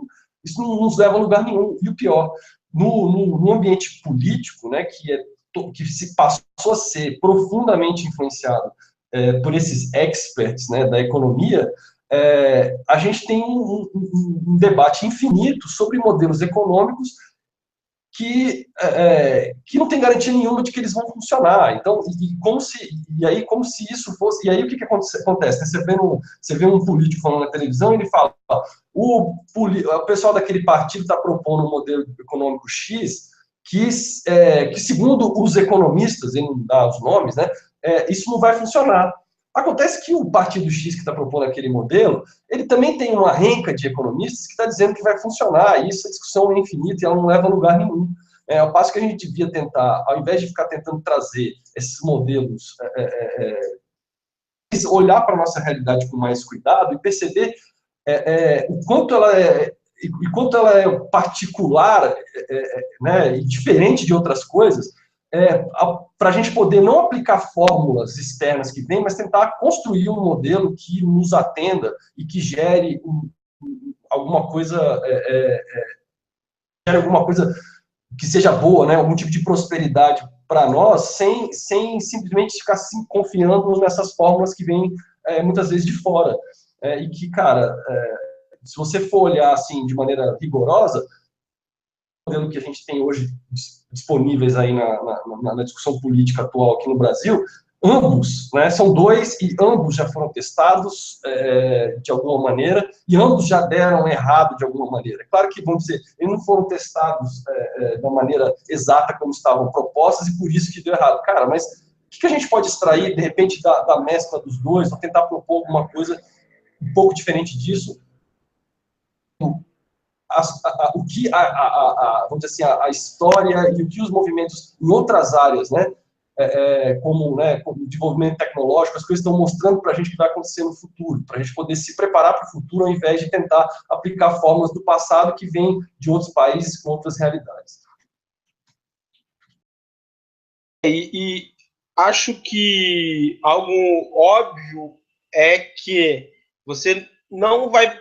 não nos leva a lugar nenhum. E o pior, no ambiente político, né, que se passou a ser profundamente influenciado por esses experts, né, da economia, a gente tem um debate infinito sobre modelos econômicos que não tem garantia nenhuma de que eles vão funcionar. Então, como se isso fosse... E aí, o que acontece? Você vê um político falando na televisão e ele fala, o pessoal daquele partido está propondo um modelo econômico X que segundo os economistas, ele não dá os nomes, né, isso não vai funcionar. Acontece que o partido X que está propondo aquele modelo, ele também tem uma renca de economistas que está dizendo que vai funcionar, e essa discussão é infinita e ela não leva a lugar nenhum. Ao passo que a gente devia tentar, ao invés de ficar tentando trazer esses modelos, olhar para a nossa realidade com mais cuidado e perceber o quanto ela é particular, né, e diferente de outras coisas, para a gente poder não aplicar fórmulas externas que vêm, mas tentar construir um modelo que nos atenda e que gere alguma coisa, que seja boa, né, algum tipo de prosperidade para nós, sem simplesmente ficar assim, confiando nessas fórmulas que vêm muitas vezes de fora. E que, cara, se você for olhar assim de maneira rigorosa, o modelo que a gente tem hoje disponíveis aí na discussão política atual aqui no Brasil, ambos, né, são dois e ambos já foram testados de alguma maneira e ambos já deram errado de alguma maneira. Claro que, vamos dizer, eles não foram testados da maneira exata como estavam propostas e por isso que deu errado. Cara, mas o que a gente pode extrair, de repente, da mescla dos dois, ou tentar propor alguma coisa um pouco diferente disso? O que vamos dizer assim, a história e o que os movimentos em outras áreas, né, como, né, como desenvolvimento tecnológico, as coisas estão mostrando para a gente o que vai acontecer no futuro, para a gente poder se preparar para o futuro, ao invés de tentar aplicar fórmulas do passado que vêm de outros países com outras realidades. E acho que algo óbvio é que você não vai,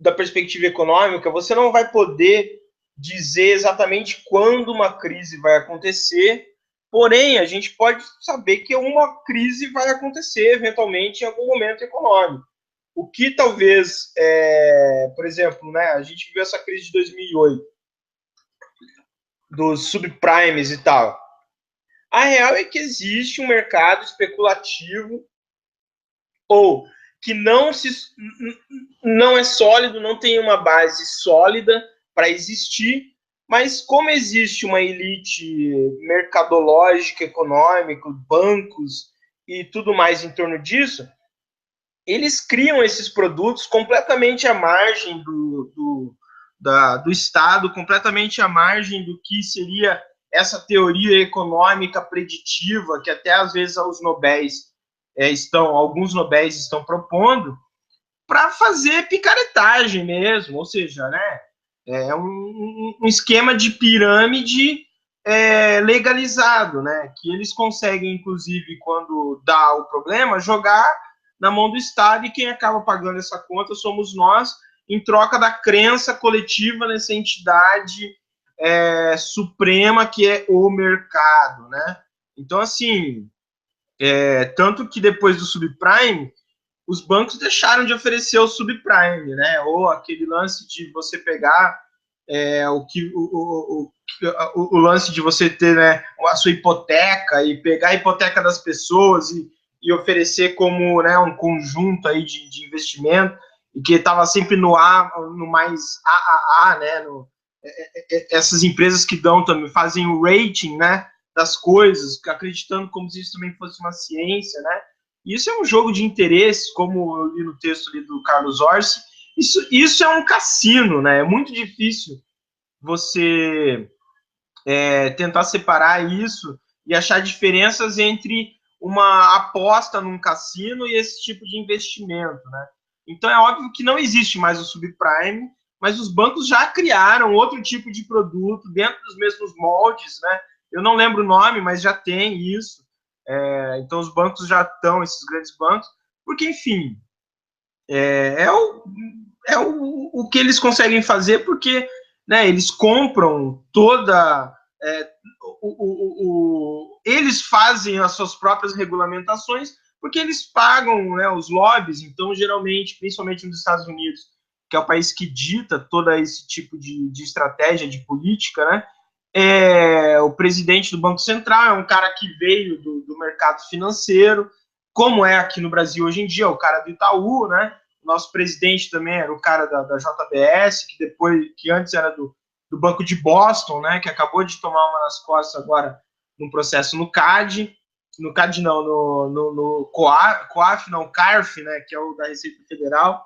da perspectiva econômica, você não vai poder dizer exatamente quando uma crise vai acontecer, porém, a gente pode saber que uma crise vai acontecer, eventualmente, em algum momento econômico. O que talvez, por exemplo, né, a gente viu essa crise de 2008, dos subprimes e tal. A real é que existe um mercado especulativo ou que não é sólido, não tem uma base sólida para existir, mas como existe uma elite mercadológica, econômica, bancos e tudo mais em torno disso, eles criam esses produtos completamente à margem do Estado, completamente à margem do que seria essa teoria econômica preditiva, que até às vezes alguns Nobéis estão propondo, para fazer picaretagem mesmo, ou seja, né, é um esquema de pirâmide legalizado, né, que eles conseguem, inclusive, quando dá o problema, jogar na mão do Estado, e quem acaba pagando essa conta somos nós, em troca da crença coletiva nessa entidade suprema que é o mercado, né? Então, assim, tanto que depois do subprime, os bancos deixaram de oferecer o subprime, né? Ou aquele lance de você pegar o lance de você ter, né, a sua hipoteca e pegar a hipoteca das pessoas e oferecer como, né, um conjunto aí de investimento, e que estava sempre no mais AAA, né? Essas empresas que dão também, fazem o rating, né, das coisas, acreditando como se isso também fosse uma ciência, né? Isso é um jogo de interesses, como eu li no texto ali do Carlos Orsi. Isso é um cassino, né? É muito difícil você tentar separar isso e achar diferenças entre uma aposta num cassino e esse tipo de investimento, né? Então é óbvio que não existe mais o subprime, mas os bancos já criaram outro tipo de produto dentro dos mesmos moldes, né? Eu não lembro o nome, mas já tem isso. Então os bancos já estão, esses grandes bancos, porque, enfim, o que eles conseguem fazer, porque, né, eles compram toda... eles fazem as suas próprias regulamentações, porque eles pagam, né, os lobbies. Então, geralmente, principalmente nos Estados Unidos, que é o país que dita todo esse tipo de estratégia, de política, né, o presidente do Banco Central é um cara que veio do mercado financeiro, como é aqui no Brasil hoje em dia, o cara do Itaú, né? O nosso presidente também era o cara da JBS, que antes era do Banco de Boston, né? Que acabou de tomar uma nas costas agora num processo no CAD. No CAD não, no COAF, não, CARF, né? Que é o da Receita Federal.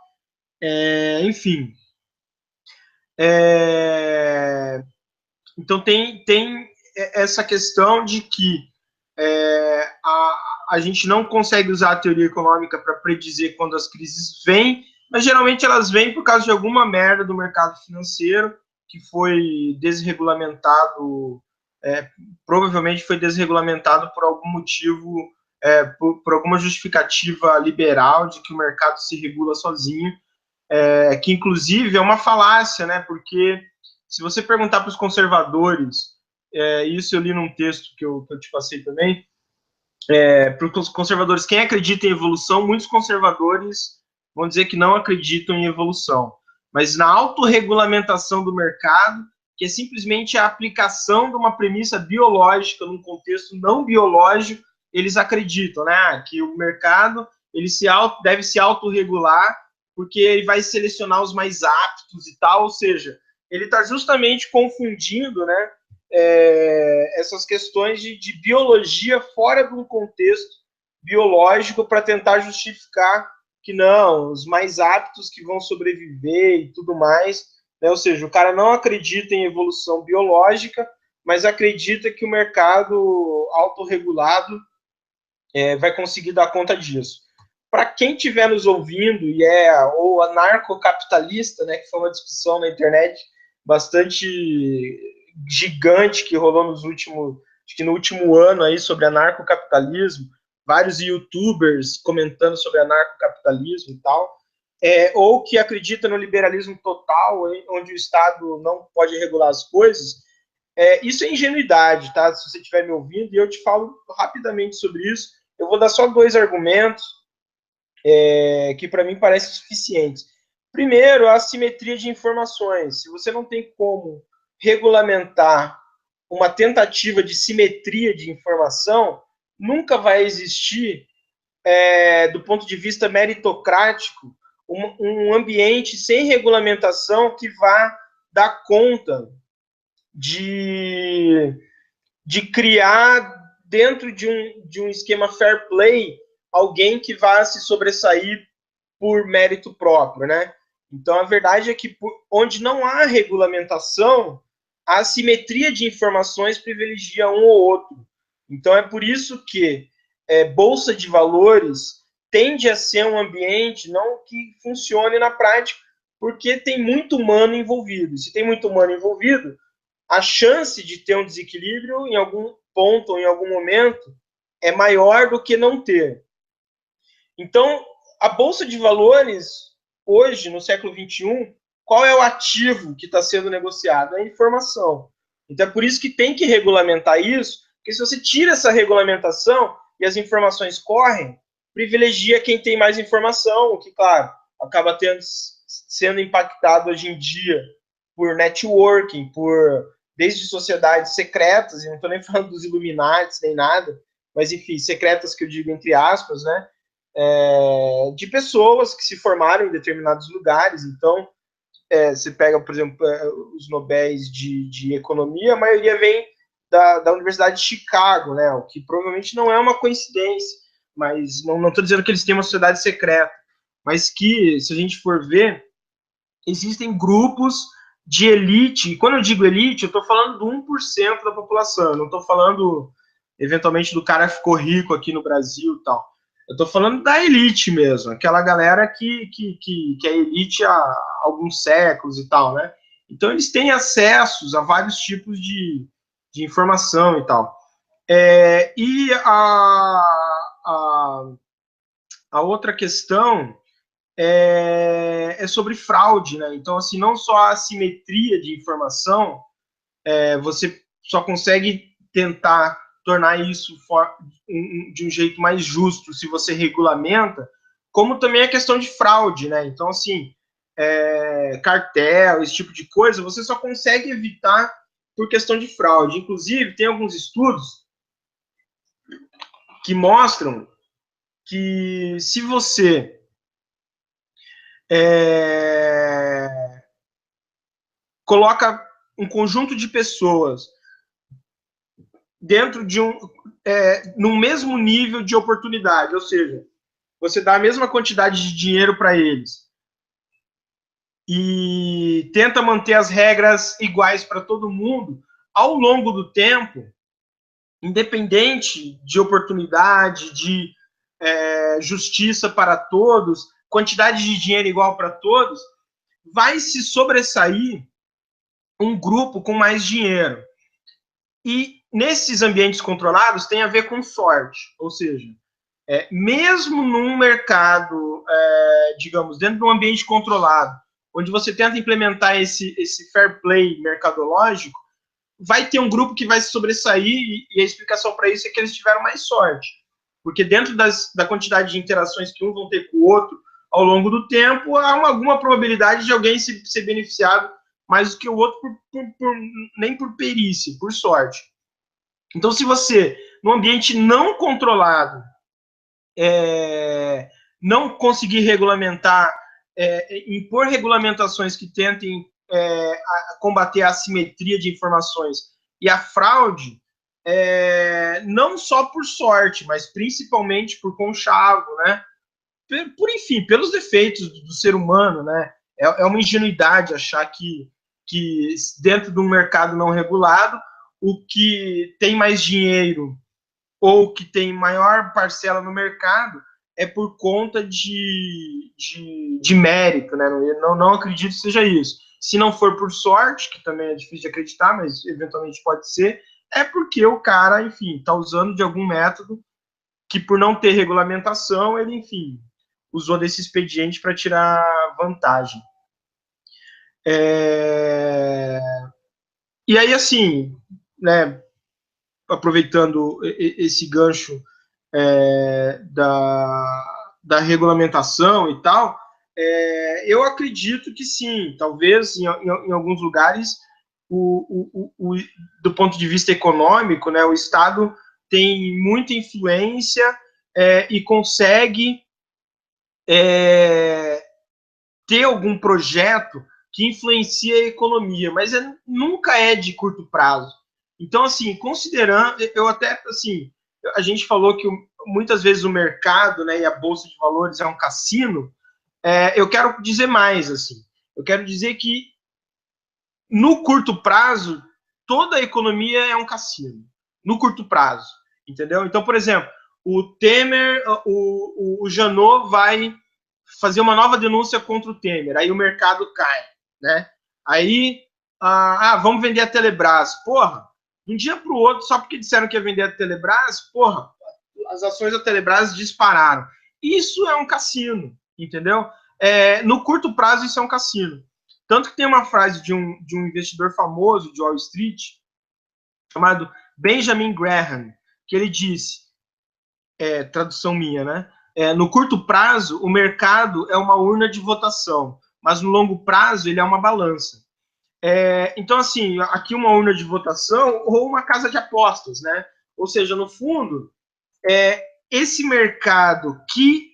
Enfim. Então tem essa questão de que a gente não consegue usar a teoria econômica para predizer quando as crises vêm, mas geralmente elas vêm por causa de alguma merda do mercado financeiro que foi desregulamentado, provavelmente foi desregulamentado por algum motivo, por alguma justificativa liberal de que o mercado se regula sozinho, que inclusive é uma falácia, né? Porque se você perguntar para os conservadores, isso eu li num texto que eu te passei também, para os conservadores, quem acredita em evolução, muitos conservadores vão dizer que não acreditam em evolução. Mas na autorregulamentação do mercado, que é simplesmente a aplicação de uma premissa biológica num contexto não biológico, eles acreditam, né? Que o mercado deve se autorregular porque ele vai selecionar os mais aptos e tal, ou seja, ele está justamente confundindo, né, essas questões de biologia fora de um contexto biológico para tentar justificar que não, os mais aptos que vão sobreviver e tudo mais, né? Ou seja, o cara não acredita em evolução biológica, mas acredita que o mercado autorregulado vai conseguir dar conta disso. Para quem estiver nos ouvindo e ou anarcocapitalista, né, que foi uma discussão na internet bastante gigante que rolou acho que no último ano aí sobre anarcocapitalismo, vários youtubers comentando sobre anarcocapitalismo e tal, ou que acredita no liberalismo total, onde o Estado não pode regular as coisas, isso é ingenuidade, tá? Se você estiver me ouvindo, e eu te falo rapidamente sobre isso, eu vou dar só 2 argumentos que para mim parecem suficientes. Primeiro, a assimetria de informações. Se você não tem como regulamentar uma tentativa de simetria de informação, nunca vai existir, do ponto de vista meritocrático, um ambiente sem regulamentação que vá dar conta de criar, dentro de um esquema fair play, alguém que vá se sobressair por mérito próprio, né? Então, a verdade é que onde não há regulamentação, a assimetria de informações privilegia um ou outro. Então, é por isso que bolsa de valores tende a ser um ambiente não que funcione na prática, porque tem muito humano envolvido. E se tem muito humano envolvido, a chance de ter um desequilíbrio em algum ponto ou em algum momento é maior do que não ter. Então, a Bolsa de Valores, hoje, no século XXI, qual é o ativo que está sendo negociado? É a informação. Então, é por isso que tem que regulamentar isso, porque se você tira essa regulamentação e as informações correm, privilegia quem tem mais informação, o que, claro, acaba sendo impactado hoje em dia por networking, desde sociedades secretas, e não estou nem falando dos Illuminati, nem nada, mas, enfim, secretas que eu digo entre aspas, né? De pessoas que se formaram em determinados lugares. Então, você pega, por exemplo, os Nobéis de Economia, a maioria vem da Universidade de Chicago, né? O que provavelmente não é uma coincidência, mas não estou dizendo que eles têm uma sociedade secreta, mas que, se a gente for ver, existem grupos de elite, e quando eu digo elite, eu estou falando do 1% da população, eu não estou falando, eventualmente, do cara que ficou rico aqui no Brasil e tal. Eu estou falando da elite mesmo, aquela galera que é elite há alguns séculos e tal, né? Então, eles têm acessos a vários tipos de informação e tal. E a outra questão é sobre fraude, né? Então, assim, não só a assimetria de informação, você só consegue tentar tornar isso de um jeito mais justo se você regulamenta, como também a questão de fraude, né? Então, assim, cartel, esse tipo de coisa, você só consegue evitar por questão de fraude. Inclusive, tem alguns estudos que mostram que se você coloca um conjunto de pessoas dentro de no mesmo nível de oportunidade, ou seja, você dá a mesma quantidade de dinheiro para eles e tenta manter as regras iguais para todo mundo, ao longo do tempo, independente de oportunidade, de justiça para todos, quantidade de dinheiro igual para todos, vai se sobressair um grupo com mais dinheiro. E nesses ambientes controlados tem a ver com sorte, ou seja, mesmo num mercado, digamos, dentro de um ambiente controlado, onde você tenta implementar esse fair play mercadológico, vai ter um grupo que vai se sobressair, e a explicação para isso é que eles tiveram mais sorte. Porque dentro da quantidade de interações que um vão ter com o outro ao longo do tempo, há alguma probabilidade de alguém ser beneficiado mais do que o outro, nem por perícia, por sorte. Então, se você, num ambiente não controlado, não conseguir regulamentar, impor regulamentações que tentem combater a assimetria de informações e a fraude, não só por sorte, mas principalmente por conchavo, né? Enfim, pelos defeitos do ser humano, né? É uma ingenuidade achar que dentro de um mercado não regulado, o que tem mais dinheiro ou que tem maior parcela no mercado é por conta de mérito, né? Não acredito que seja isso. Se não for por sorte, que também é difícil de acreditar, mas eventualmente pode ser, é porque o cara, enfim, está usando de algum método que, por não ter regulamentação, ele, enfim, usou desse expediente para tirar vantagem. E aí, assim, né, aproveitando esse gancho da regulamentação e tal, eu acredito que sim, talvez em alguns lugares, do ponto de vista econômico, né, o Estado tem muita influência e consegue ter algum projeto que influencia a economia, mas nunca é de curto prazo. Então, assim, considerando, eu até, assim, a gente falou que muitas vezes o mercado, né, e a bolsa de valores é um cassino. Eu quero dizer mais, assim, eu quero dizer que no curto prazo toda a economia é um cassino, no curto prazo, entendeu? Então, por exemplo, o Temer, o Janot vai fazer uma nova denúncia contra o Temer, aí o mercado cai, né? Aí, vamos vender a Telebrás. Porra, de um dia para o outro, só porque disseram que ia vender a Telebrás, porra, as ações da Telebrás dispararam. Isso é um cassino, entendeu? No curto prazo, isso é um cassino. Tanto que tem uma frase de um investidor famoso de Wall Street, chamado Benjamin Graham, que ele disse, tradução minha, né? No curto prazo, o mercado é uma urna de votação, mas no longo prazo ele é uma balança. Então, assim, aqui uma urna de votação ou uma casa de apostas, né? Ou seja, no fundo, esse mercado que,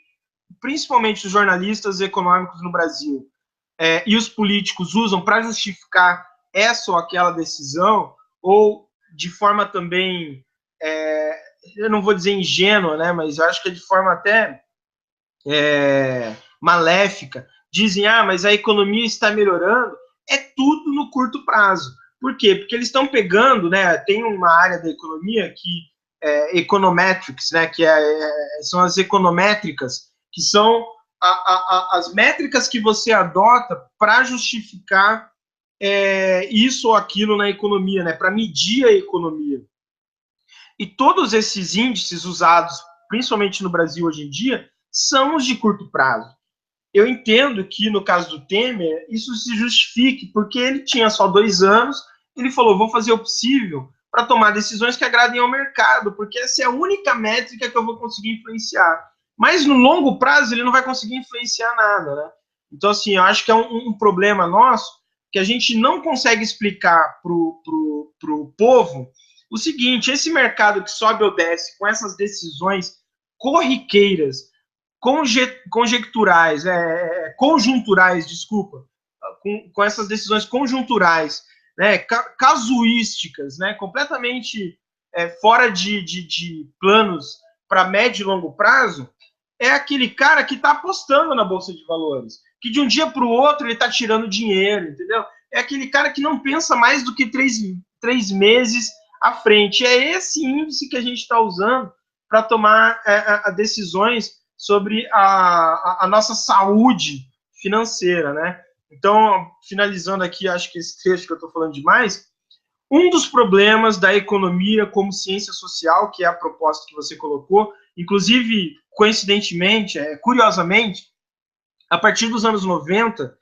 principalmente os jornalistas econômicos no Brasil e os políticos usam para justificar essa ou aquela decisão, ou de forma também, eu não vou dizer ingênua, né, mas eu acho que é de forma até maléfica, dizem, mas a economia está melhorando, é tudo no curto prazo. Por quê? Porque eles estão pegando, né, tem uma área da economia que econometrics, né, que são as econométricas, que são as métricas que você adota para justificar isso ou aquilo na economia, né, para medir a economia. E todos esses índices usados, principalmente no Brasil hoje em dia, são os de curto prazo. Eu entendo que, no caso do Temer, isso se justifique, porque ele tinha só 2 anos, ele falou, vou fazer o possível para tomar decisões que agradem ao mercado, porque essa é a única métrica que eu vou conseguir influenciar. Mas no longo prazo ele não vai conseguir influenciar nada, né? Então, assim, eu acho que é um problema nosso que a gente não consegue explicar pro povo o seguinte: esse mercado que sobe ou desce com essas decisões corriqueiras, conjecturais, conjunturais, desculpa, com essas decisões conjunturais, né, casuísticas, né, completamente fora de planos para médio e longo prazo, é aquele cara que está apostando na Bolsa de Valores, que de um dia para o outro ele está tirando dinheiro, entendeu? É aquele cara que não pensa mais do que 3 meses à frente. É esse índice que a gente está usando para tomar decisões sobre a nossa saúde financeira, né? Então, finalizando aqui, acho que esse trecho que eu estou falando demais, um dos problemas da economia como ciência social, que é a proposta que você colocou, inclusive, coincidentemente, curiosamente, a partir dos anos 90,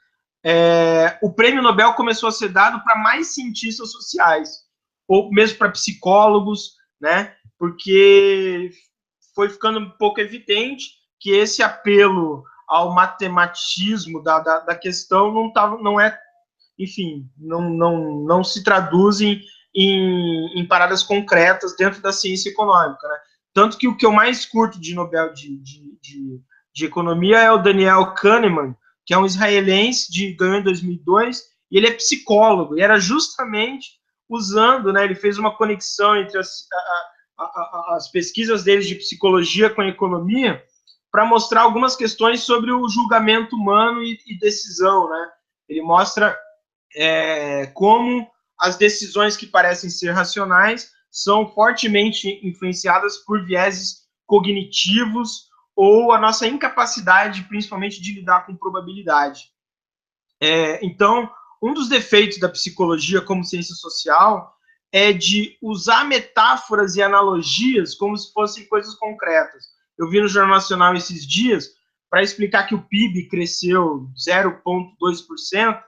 o prêmio Nobel começou a ser dado para mais cientistas sociais, ou mesmo para psicólogos, né? Porque foi ficando um pouco evidente que esse apelo ao matematicismo da questão não se traduz em paradas concretas dentro da ciência econômica, né? Tanto que o que eu mais curto de Nobel de economia é o Daniel Kahneman, que é um israelense, ganhou em 2002, e ele é psicólogo, e era justamente usando, né, ele fez uma conexão entre as pesquisas dele de psicologia com a economia, para mostrar algumas questões sobre o julgamento humano e decisão, né? Ele mostra como as decisões que parecem ser racionais são fortemente influenciadas por vieses cognitivos ou a nossa incapacidade, principalmente, de lidar com probabilidade. Então, um dos defeitos da psicologia como ciência social é de usar metáforas e analogias como se fossem coisas concretas. Eu vi no Jornal Nacional esses dias, para explicar que o PIB cresceu 0,2%,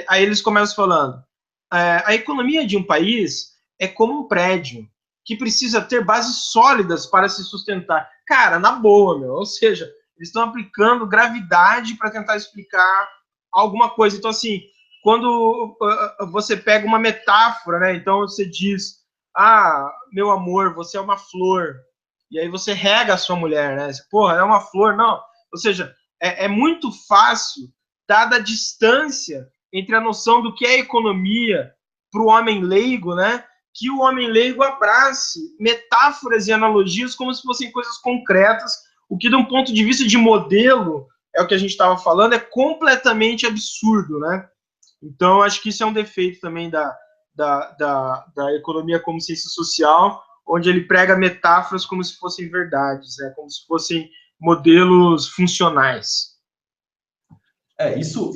aí eles começam falando, a economia de um país é como um prédio, que precisa ter bases sólidas para se sustentar. Cara, na boa, meu. Ou seja, eles estão aplicando gravidade para tentar explicar alguma coisa. Então, assim, quando você pega uma metáfora, né? Então você diz, meu amor, você é uma flor. E aí você rega a sua mulher, né? Você, porra, é uma flor. Não. Ou seja, é muito fácil, dada a distância entre a noção do que é economia para o homem leigo, né? Que o homem leigo abrace metáforas e analogias como se fossem coisas concretas, o que, de um ponto de vista de modelo, é o que a gente estava falando, é completamente absurdo, né? Então, acho que isso é um defeito também da economia como ciência social, onde ele prega metáforas como se fossem verdades, né? Como se fossem modelos funcionais. Isso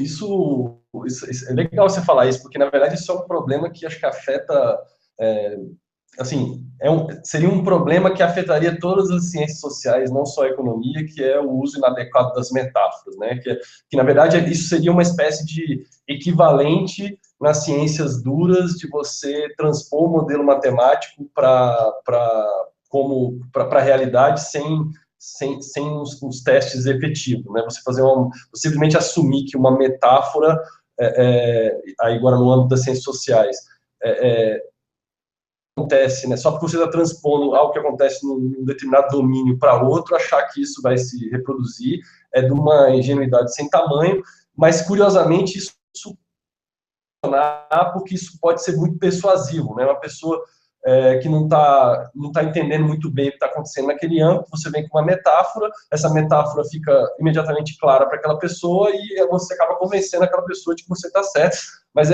é legal você falar isso, porque, na verdade, isso é um problema que acho que afeta... assim, seria um problema que afetaria todas as ciências sociais, não só a economia, que é o uso inadequado das metáforas, né? Que na verdade, isso seria uma espécie de equivalente nas ciências duras de você transpor o modelo matemático para a realidade sem os testes efetivos, né? Você simplesmente assumir que uma metáfora, aí agora no âmbito das ciências sociais, acontece, né? Só porque você está transpondo algo que acontece num determinado domínio para outro, achar que isso vai se reproduzir é de uma ingenuidade sem tamanho, mas curiosamente isso porque isso pode ser muito persuasivo, né? Uma pessoa que não tá entendendo muito bem o que está acontecendo naquele âmbito, você vem com uma metáfora, essa metáfora fica imediatamente clara para aquela pessoa e você acaba convencendo aquela pessoa de que você está certo, mas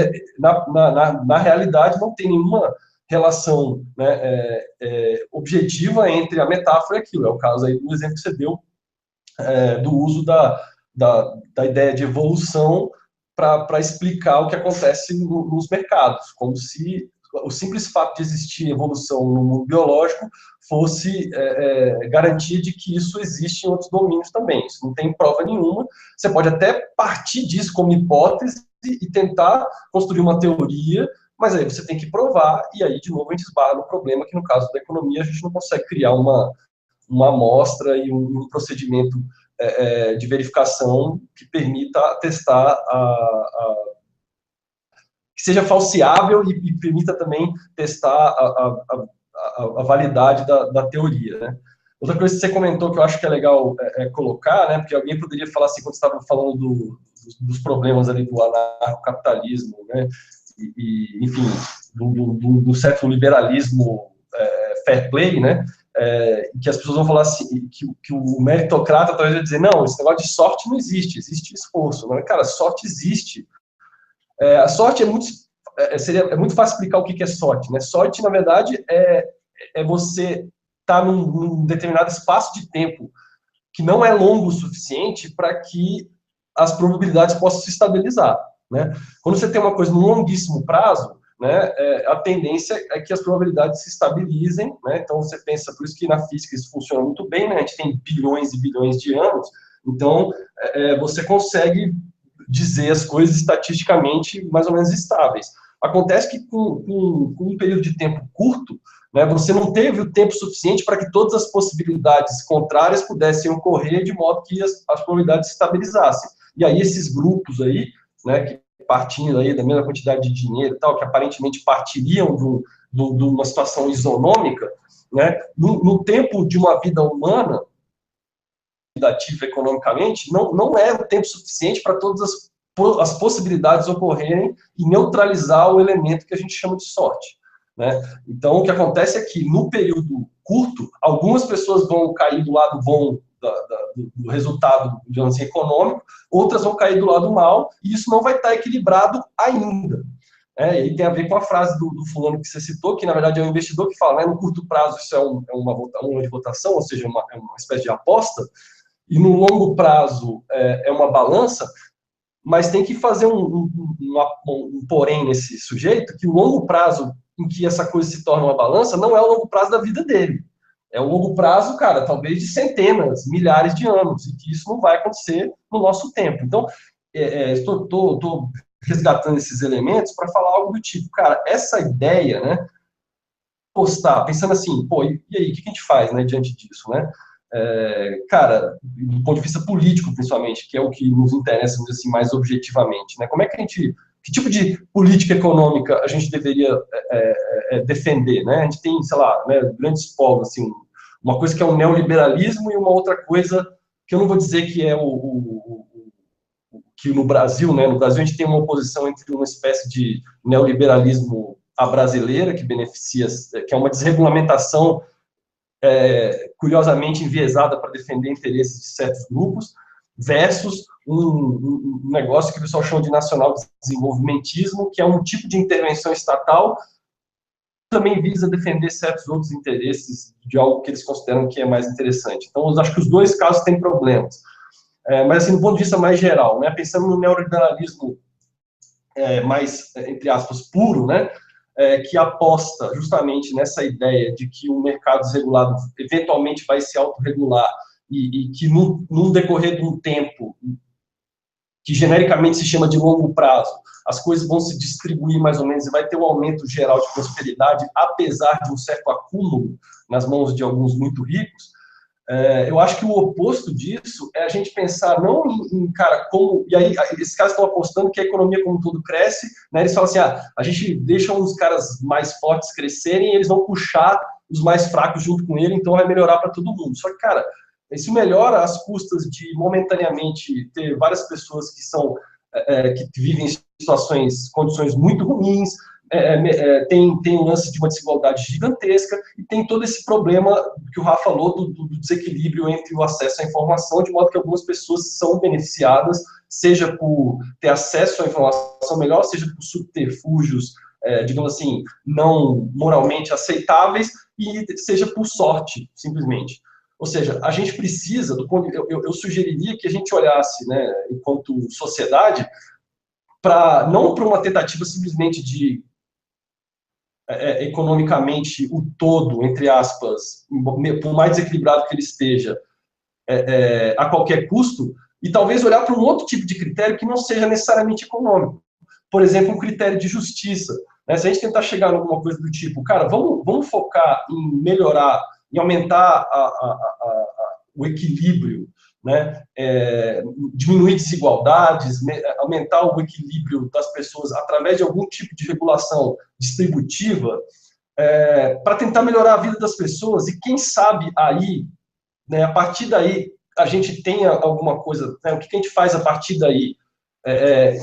na realidade não tem nenhuma relação, né, objetiva entre a metáfora e aquilo. É o caso aí do exemplo que você deu, do uso da ideia de evolução para explicar o que acontece nos mercados, como se o simples fato de existir evolução no mundo biológico fosse garantia de que isso existe em outros domínios também. Isso não tem prova nenhuma. Você pode até partir disso como hipótese e tentar construir uma teoria, mas aí você tem que provar, e aí, de novo, a gente esbarra no problema que, no caso da economia, a gente não consegue criar uma amostra e um procedimento de verificação que permita testar que seja falseável e permita também testar a validade da teoria, né? Outra coisa que você comentou que eu acho que é legal colocar, né, porque alguém poderia falar assim, quando você estava falando dos problemas ali do anarcocapitalismo, né, enfim, do certo liberalismo fair play, né, que as pessoas vão falar assim, que o meritocrata talvez vai dizer, não, esse negócio de sorte não existe, existe esforço. Né? Cara, sorte existe. A sorte é muito fácil explicar o que é sorte. Né? Sorte, na verdade, é você estar num determinado espaço de tempo que não é longo o suficiente para que as probabilidades possam se estabilizar. Né? Quando você tem uma coisa num longuíssimo prazo, né, a tendência é que as probabilidades se estabilizem, né? Então você pensa, por isso que na física isso funciona muito bem, né? A gente tem bilhões e bilhões de anos, então você consegue dizer as coisas estatisticamente mais ou menos estáveis. Acontece que com um período de tempo curto, né, você não teve o tempo suficiente para que todas as possibilidades contrárias pudessem ocorrer de modo que as probabilidades se estabilizassem. E aí esses grupos aí, né, que partindo aí da mesma quantidade de dinheiro e tal, que aparentemente partiriam de uma situação isonômica, né, no tempo de uma vida humana, ativa economicamente, não é o tempo suficiente para todas as possibilidades ocorrerem e neutralizar o elemento que a gente chama de sorte. Né? Então, o que acontece é que, no período curto, algumas pessoas vão cair do lado bom do resultado, digamos assim, econômico, outras vão cair do lado mal, e isso não vai estar equilibrado ainda. E tem a ver com a frase do fulano que você citou, que na verdade é um investidor que fala, no curto prazo isso é uma de votação, ou seja, é uma espécie de aposta, e no longo prazo é uma balança, mas tem que fazer um porém nesse sujeito, que o longo prazo em que essa coisa se torna uma balança não é o longo prazo da vida dele. É o longo prazo, cara, talvez de centenas, milhares de anos, e que isso não vai acontecer no nosso tempo. Então, estou resgatando esses elementos para falar algo do tipo, cara, essa ideia, né, postar, pensando assim, pô, e aí, o que a gente faz, né, diante disso, né? Cara, do ponto de vista político, principalmente, que é o que nos interessa, vamos dizer assim, mais objetivamente, né? Como é que a gente, que tipo de política econômica a gente deveria defender, né? A gente tem, sei lá, né, grandes polos, assim, uma coisa que é o neoliberalismo e uma outra coisa que eu não vou dizer que é que no Brasil, né? No Brasil a gente tem uma oposição entre uma espécie de neoliberalismo à brasileira, que beneficia, que é uma desregulamentação curiosamente enviesada para defender interesses de certos grupos, versus um negócio que o pessoal chama de nacional desenvolvimentismo, que é um tipo de intervenção estatal que também visa defender certos outros interesses de algo que eles consideram que é mais interessante. Então, eu acho que os dois casos têm problemas. Mas, assim, do ponto de vista mais geral, né, pensando no neoliberalismo mais, entre aspas, puro, né, que aposta justamente nessa ideia de que o mercado desregulado eventualmente vai se autorregular e que num decorrer de um tempo que genericamente se chama de longo prazo, as coisas vão se distribuir mais ou menos e vai ter um aumento geral de prosperidade, apesar de um certo acúmulo nas mãos de alguns muito ricos. Eu acho que o oposto disso é a gente pensar não cara, como... E aí, esses caras estão apostando que a economia como um todo cresce, né? Eles falam assim, a gente deixa uns caras mais fortes crescerem e eles vão puxar os mais fracos junto com ele, então vai melhorar para todo mundo. Só que, cara, isso melhora às custas de, momentaneamente, ter várias pessoas que vivem em condições muito ruins, tem um lance de uma desigualdade gigantesca e tem todo esse problema que o Rafa falou do desequilíbrio entre o acesso à informação, de modo que algumas pessoas são beneficiadas, seja por ter acesso à informação melhor, seja por subterfúgios, digamos assim, não moralmente aceitáveis, e seja por sorte, simplesmente. Ou seja, a gente precisa, eu sugeriria que a gente olhasse, né, enquanto sociedade, não para uma tentativa simplesmente de economicamente o todo, entre aspas, por mais desequilibrado que ele esteja, a qualquer custo, e talvez olhar para um outro tipo de critério que não seja necessariamente econômico. Por exemplo, um critério de justiça. Né? Se a gente tentar chegar em alguma coisa do tipo, cara, vamos focar em melhorar, em aumentar o equilíbrio, né? Diminuir desigualdades, aumentar o equilíbrio das pessoas através de algum tipo de regulação distributiva, para tentar melhorar a vida das pessoas, e quem sabe aí, né, a partir daí, a gente tenha alguma coisa, né, o que a gente faz a partir daí,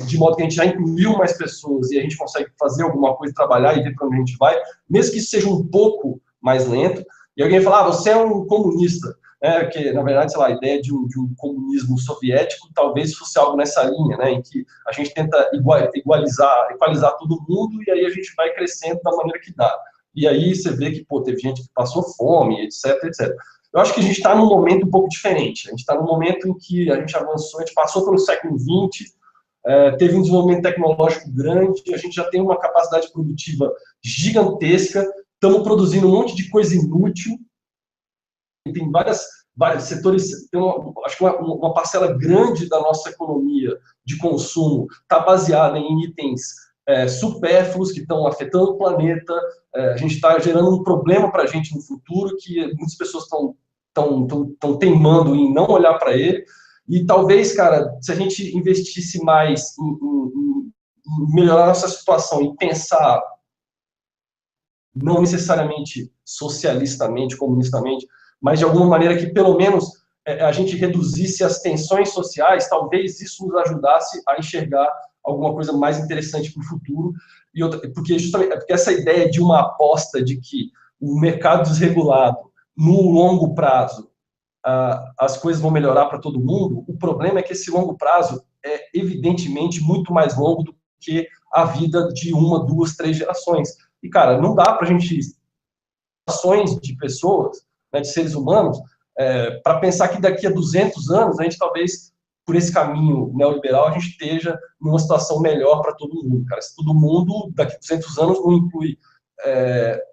de modo que a gente já incluiu mais pessoas e a gente consegue fazer alguma coisa, trabalhar e ver para onde a gente vai, mesmo que isso seja um pouco mais lento, e alguém fala, você é um comunista, que, na verdade, sei lá, a ideia de um comunismo soviético talvez fosse algo nessa linha, né, em que a gente tenta equalizar todo mundo e aí a gente vai crescendo da maneira que dá. E aí você vê que, teve gente que passou fome, etc, etc. Eu acho que a gente está num momento um pouco diferente. A gente está num momento em que a gente avançou, a gente passou pelo século XX, teve um desenvolvimento tecnológico grande, a gente já tem uma capacidade produtiva gigantesca, estamos produzindo um monte de coisa inútil, tem vários setores, acho que uma parcela grande da nossa economia de consumo está baseada em itens supérfluos que estão afetando o planeta, a gente está gerando um problema para a gente no futuro, que muitas pessoas estão teimando em não olhar para ele, e talvez, cara, se a gente investisse mais em melhorar a nossa situação e pensar não necessariamente socialistamente, comunistamente, mas de alguma maneira que pelo menos a gente reduzisse as tensões sociais, talvez isso nos ajudasse a enxergar alguma coisa mais interessante para o futuro, porque essa ideia de uma aposta de que o mercado desregulado, no longo prazo, as coisas vão melhorar para todo mundo, o problema é que esse longo prazo é evidentemente muito mais longo do que a vida de uma, duas, três gerações. E, cara, não dá para a gente ações de pessoas, né, de seres humanos, para pensar que daqui a 200 anos a gente talvez, por esse caminho neoliberal, a gente esteja numa situação melhor para todo mundo. Cara, se todo mundo, daqui a 200 anos, não inclui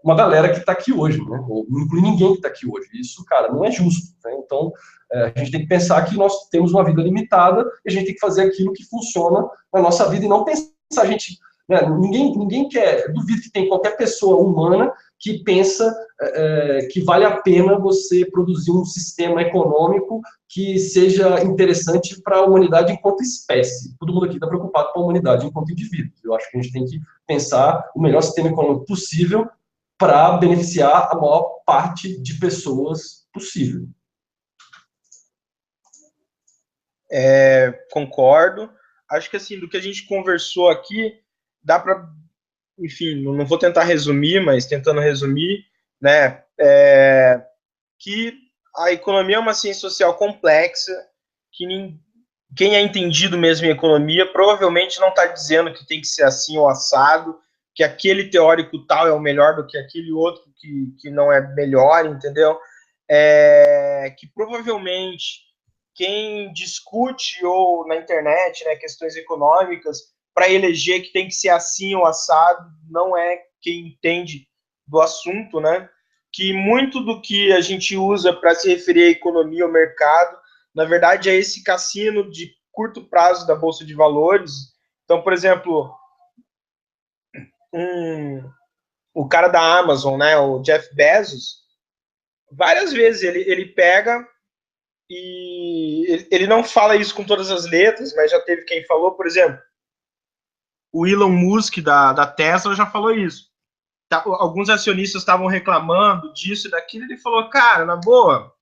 uma galera que está aqui hoje, né? Ou não inclui ninguém que está aqui hoje. Isso, cara, não é justo. Né? Então, a gente tem que pensar que nós temos uma vida limitada e a gente tem que fazer aquilo que funciona na nossa vida e não pensar a gente... Né? Ninguém quer... Duvido que tem qualquer pessoa humana que pensa que vale a pena você produzir um sistema econômico que seja interessante para a humanidade enquanto espécie. Todo mundo aqui está preocupado com a humanidade enquanto indivíduo. Eu acho que a gente tem que pensar o melhor sistema econômico possível para beneficiar a maior parte de pessoas possível. Concordo. Acho que, assim, do que a gente conversou aqui, dá para, enfim, não vou tentar resumir, mas tentando resumir, né, que a economia é uma ciência social complexa, que quem é entendido mesmo em economia provavelmente não está dizendo que tem que ser assim ou assado, que aquele teórico tal é o melhor do que aquele outro que não é melhor, entendeu? Que provavelmente quem discute ou na internet, né, questões econômicas para eleger que tem que ser assim ou assado não é quem entende do assunto, né? Que muito do que a gente usa para se referir à economia ou mercado, na verdade, é esse cassino de curto prazo da Bolsa de Valores. Então, por exemplo, o cara da Amazon, né, o Jeff Bezos, várias vezes ele pega e ele não fala isso com todas as letras, mas já teve quem falou, por exemplo, o Elon Musk da Tesla já falou isso. Alguns acionistas estavam reclamando disso e daquilo, ele falou, cara, na boa,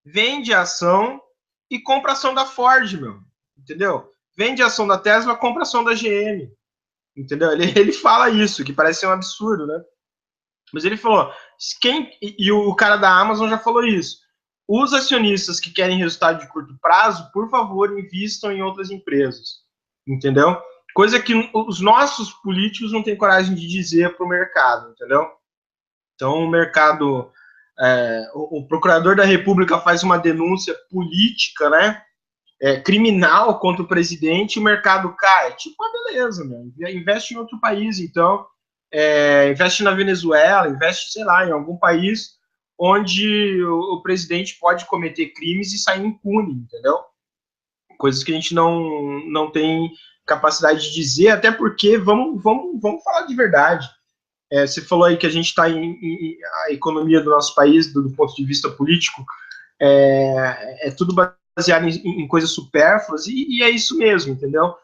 vende a ação e compra a ação da Ford, meu, entendeu? Vende a ação da Tesla, compra a ação da GM, entendeu? Ele fala isso, que parece ser um absurdo, né? Mas ele falou, e o cara da Amazon já falou isso, os acionistas que querem resultado de curto prazo, por favor, invistam em outras empresas, entendeu? Coisa que os nossos políticos não têm coragem de dizer para o mercado, entendeu? Então, o mercado... o procurador da República faz uma denúncia política, né? Criminal contra o presidente, o mercado cai. Tipo, beleza, meu. Investe em outro país, então. Investe na Venezuela, investe, sei lá, em algum país onde o presidente pode cometer crimes e sair impune, entendeu? Coisas que a gente não tem capacidade de dizer, até porque, vamos falar de verdade. Você falou aí que a gente está a economia do nosso país, do ponto de vista político, tudo baseado em coisas supérfluas, e é isso mesmo, entendeu?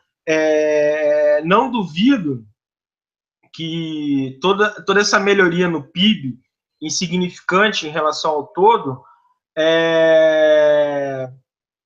Não duvido que toda essa melhoria no PIB, insignificante em relação ao todo,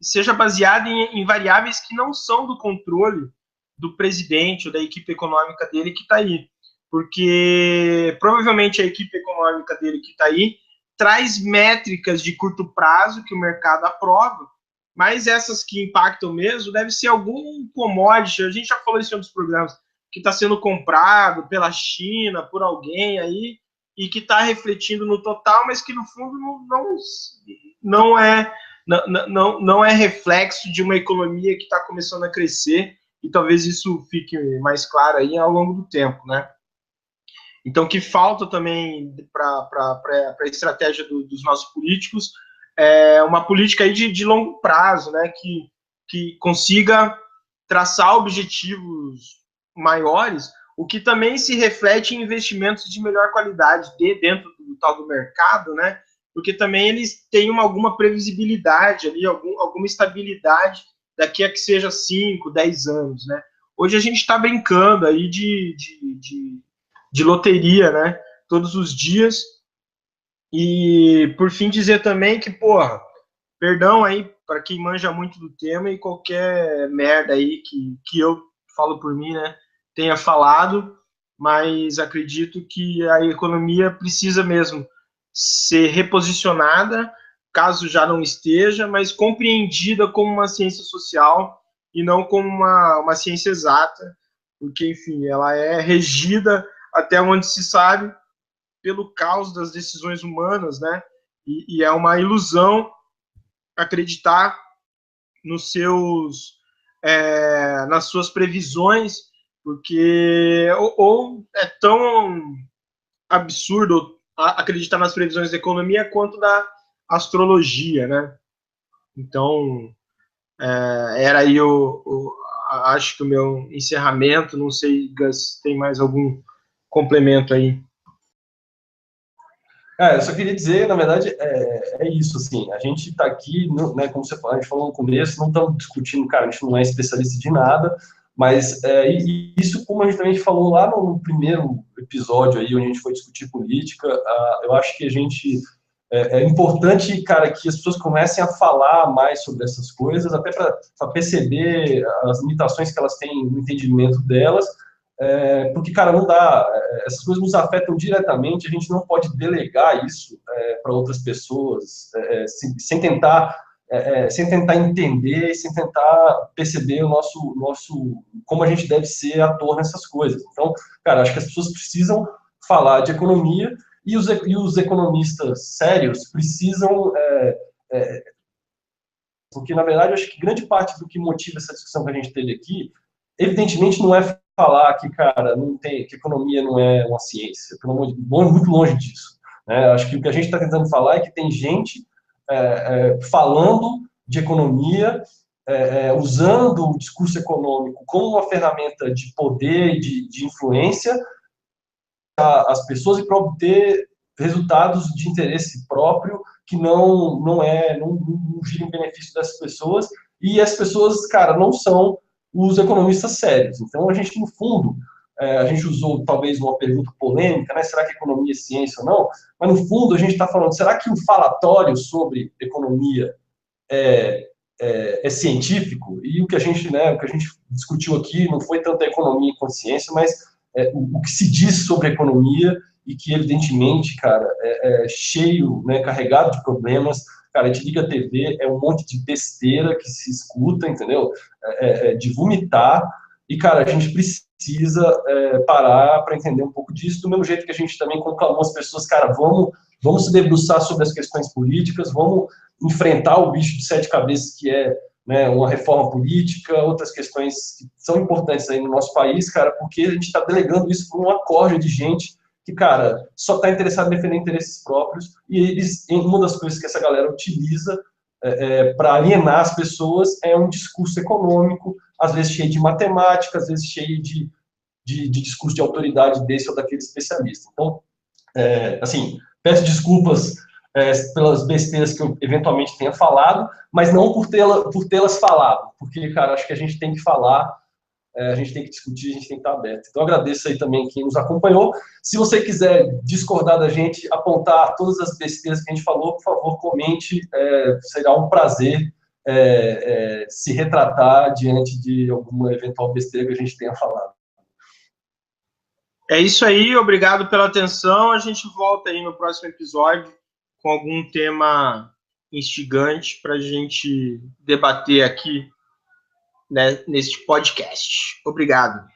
seja baseada em variáveis que não são do controle do presidente ou da equipe econômica dele que está aí. Porque provavelmente a equipe econômica dele que está aí traz métricas de curto prazo que o mercado aprova, mas essas que impactam mesmo deve ser algum commodity, a gente já falou isso em outros programas, que está sendo comprado pela China, por alguém aí, e que está refletindo no total, mas que no fundo não é reflexo de uma economia que está começando a crescer, e talvez isso fique mais claro aí ao longo do tempo, né? Então, o que falta também para a estratégia dos nossos políticos é uma política aí de longo prazo, né, que consiga traçar objetivos maiores, o que também se reflete em investimentos de melhor qualidade dentro do tal do mercado, né, porque também eles têm alguma previsibilidade ali, alguma estabilidade daqui a que seja 5, 10 anos, né. Hoje a gente está brincando aí de loteria, né, todos os dias, e por fim dizer também que, porra, perdão aí para quem manja muito do tema e qualquer merda aí que eu falo por mim, né, tenha falado, mas acredito que a economia precisa mesmo ser reposicionada, caso já não esteja, mas compreendida como uma ciência social e não como uma ciência exata, porque, enfim, ela é regida, até onde se sabe, pelo caos das decisões humanas, né? E é uma ilusão acreditar nos seus, nas suas previsões, porque ou é tão absurdo acreditar nas previsões da economia quanto da astrologia, né? Então, era aí acho que o meu encerramento. Não sei, Gus, tem mais algum complemento aí? Eu só queria dizer, na verdade, é isso, assim, a gente está aqui, né, como você falou, a gente falou no começo, não estamos discutindo, cara, a gente não é especialista de nada, mas e isso, como a gente também falou lá no primeiro episódio aí, onde a gente foi discutir política, eu acho que a gente, é importante, cara, que as pessoas comecem a falar mais sobre essas coisas, até para perceber as limitações que elas têm no entendimento delas, porque, cara, não dá, essas coisas nos afetam diretamente, a gente não pode delegar isso para outras pessoas, sem tentar entender, sem tentar perceber o nosso como a gente deve ser ator nessas coisas. Então, cara, acho que as pessoas precisam falar de economia e os economistas sérios precisam, porque, na verdade, acho que grande parte do que motiva essa discussão que a gente teve aqui, evidentemente, não é falar que, cara, que economia não é uma ciência, muito longe disso. Né? Acho que o que a gente está tentando falar é que tem gente falando de economia, usando o discurso econômico como uma ferramenta de poder e de influência as pessoas e para obter resultados de interesse próprio que não gira em benefício dessas pessoas, e as pessoas, cara, não são os economistas sérios. Então, a gente, no fundo, a gente usou talvez uma pergunta polêmica, né? Será que economia é ciência ou não? Mas, no fundo, a gente está falando, será que o falatório sobre economia é científico? E o que a gente discutiu aqui não foi tanto a economia quanto a ciência, mas o que se diz sobre a economia e que, evidentemente, cara, cheio, né, carregado de problemas. Cara, a gente liga a TV, é um monte de besteira que se escuta, entendeu? De vomitar. E, cara, a gente precisa parar para entender um pouco disso, do mesmo jeito que a gente também conclamou as pessoas, cara, vamos se debruçar sobre as questões políticas, vamos enfrentar o bicho de sete cabeças que é, né, uma reforma política, outras questões que são importantes aí no nosso país, cara, porque a gente está delegando isso para uma corja de gente que, cara, só está interessado em defender interesses próprios, e uma das coisas que essa galera utiliza para alienar as pessoas é um discurso econômico, às vezes cheio de matemática, às vezes cheio de discurso de autoridade desse ou daquele especialista. Então, assim, peço desculpas pelas besteiras que eu eventualmente tenha falado, mas não por tê-las falado, porque, cara, acho que a gente tem que falar, a gente tem que discutir, a gente tem que estar aberto. Então, agradeço aí também quem nos acompanhou. Se você quiser discordar da gente, apontar todas as besteiras que a gente falou, por favor, comente, será um prazer se retratar diante de alguma eventual besteira que a gente tenha falado. É isso aí, obrigado pela atenção. A gente volta aí no próximo episódio com algum tema instigante para a gente debater aqui, né, neste podcast. Obrigado.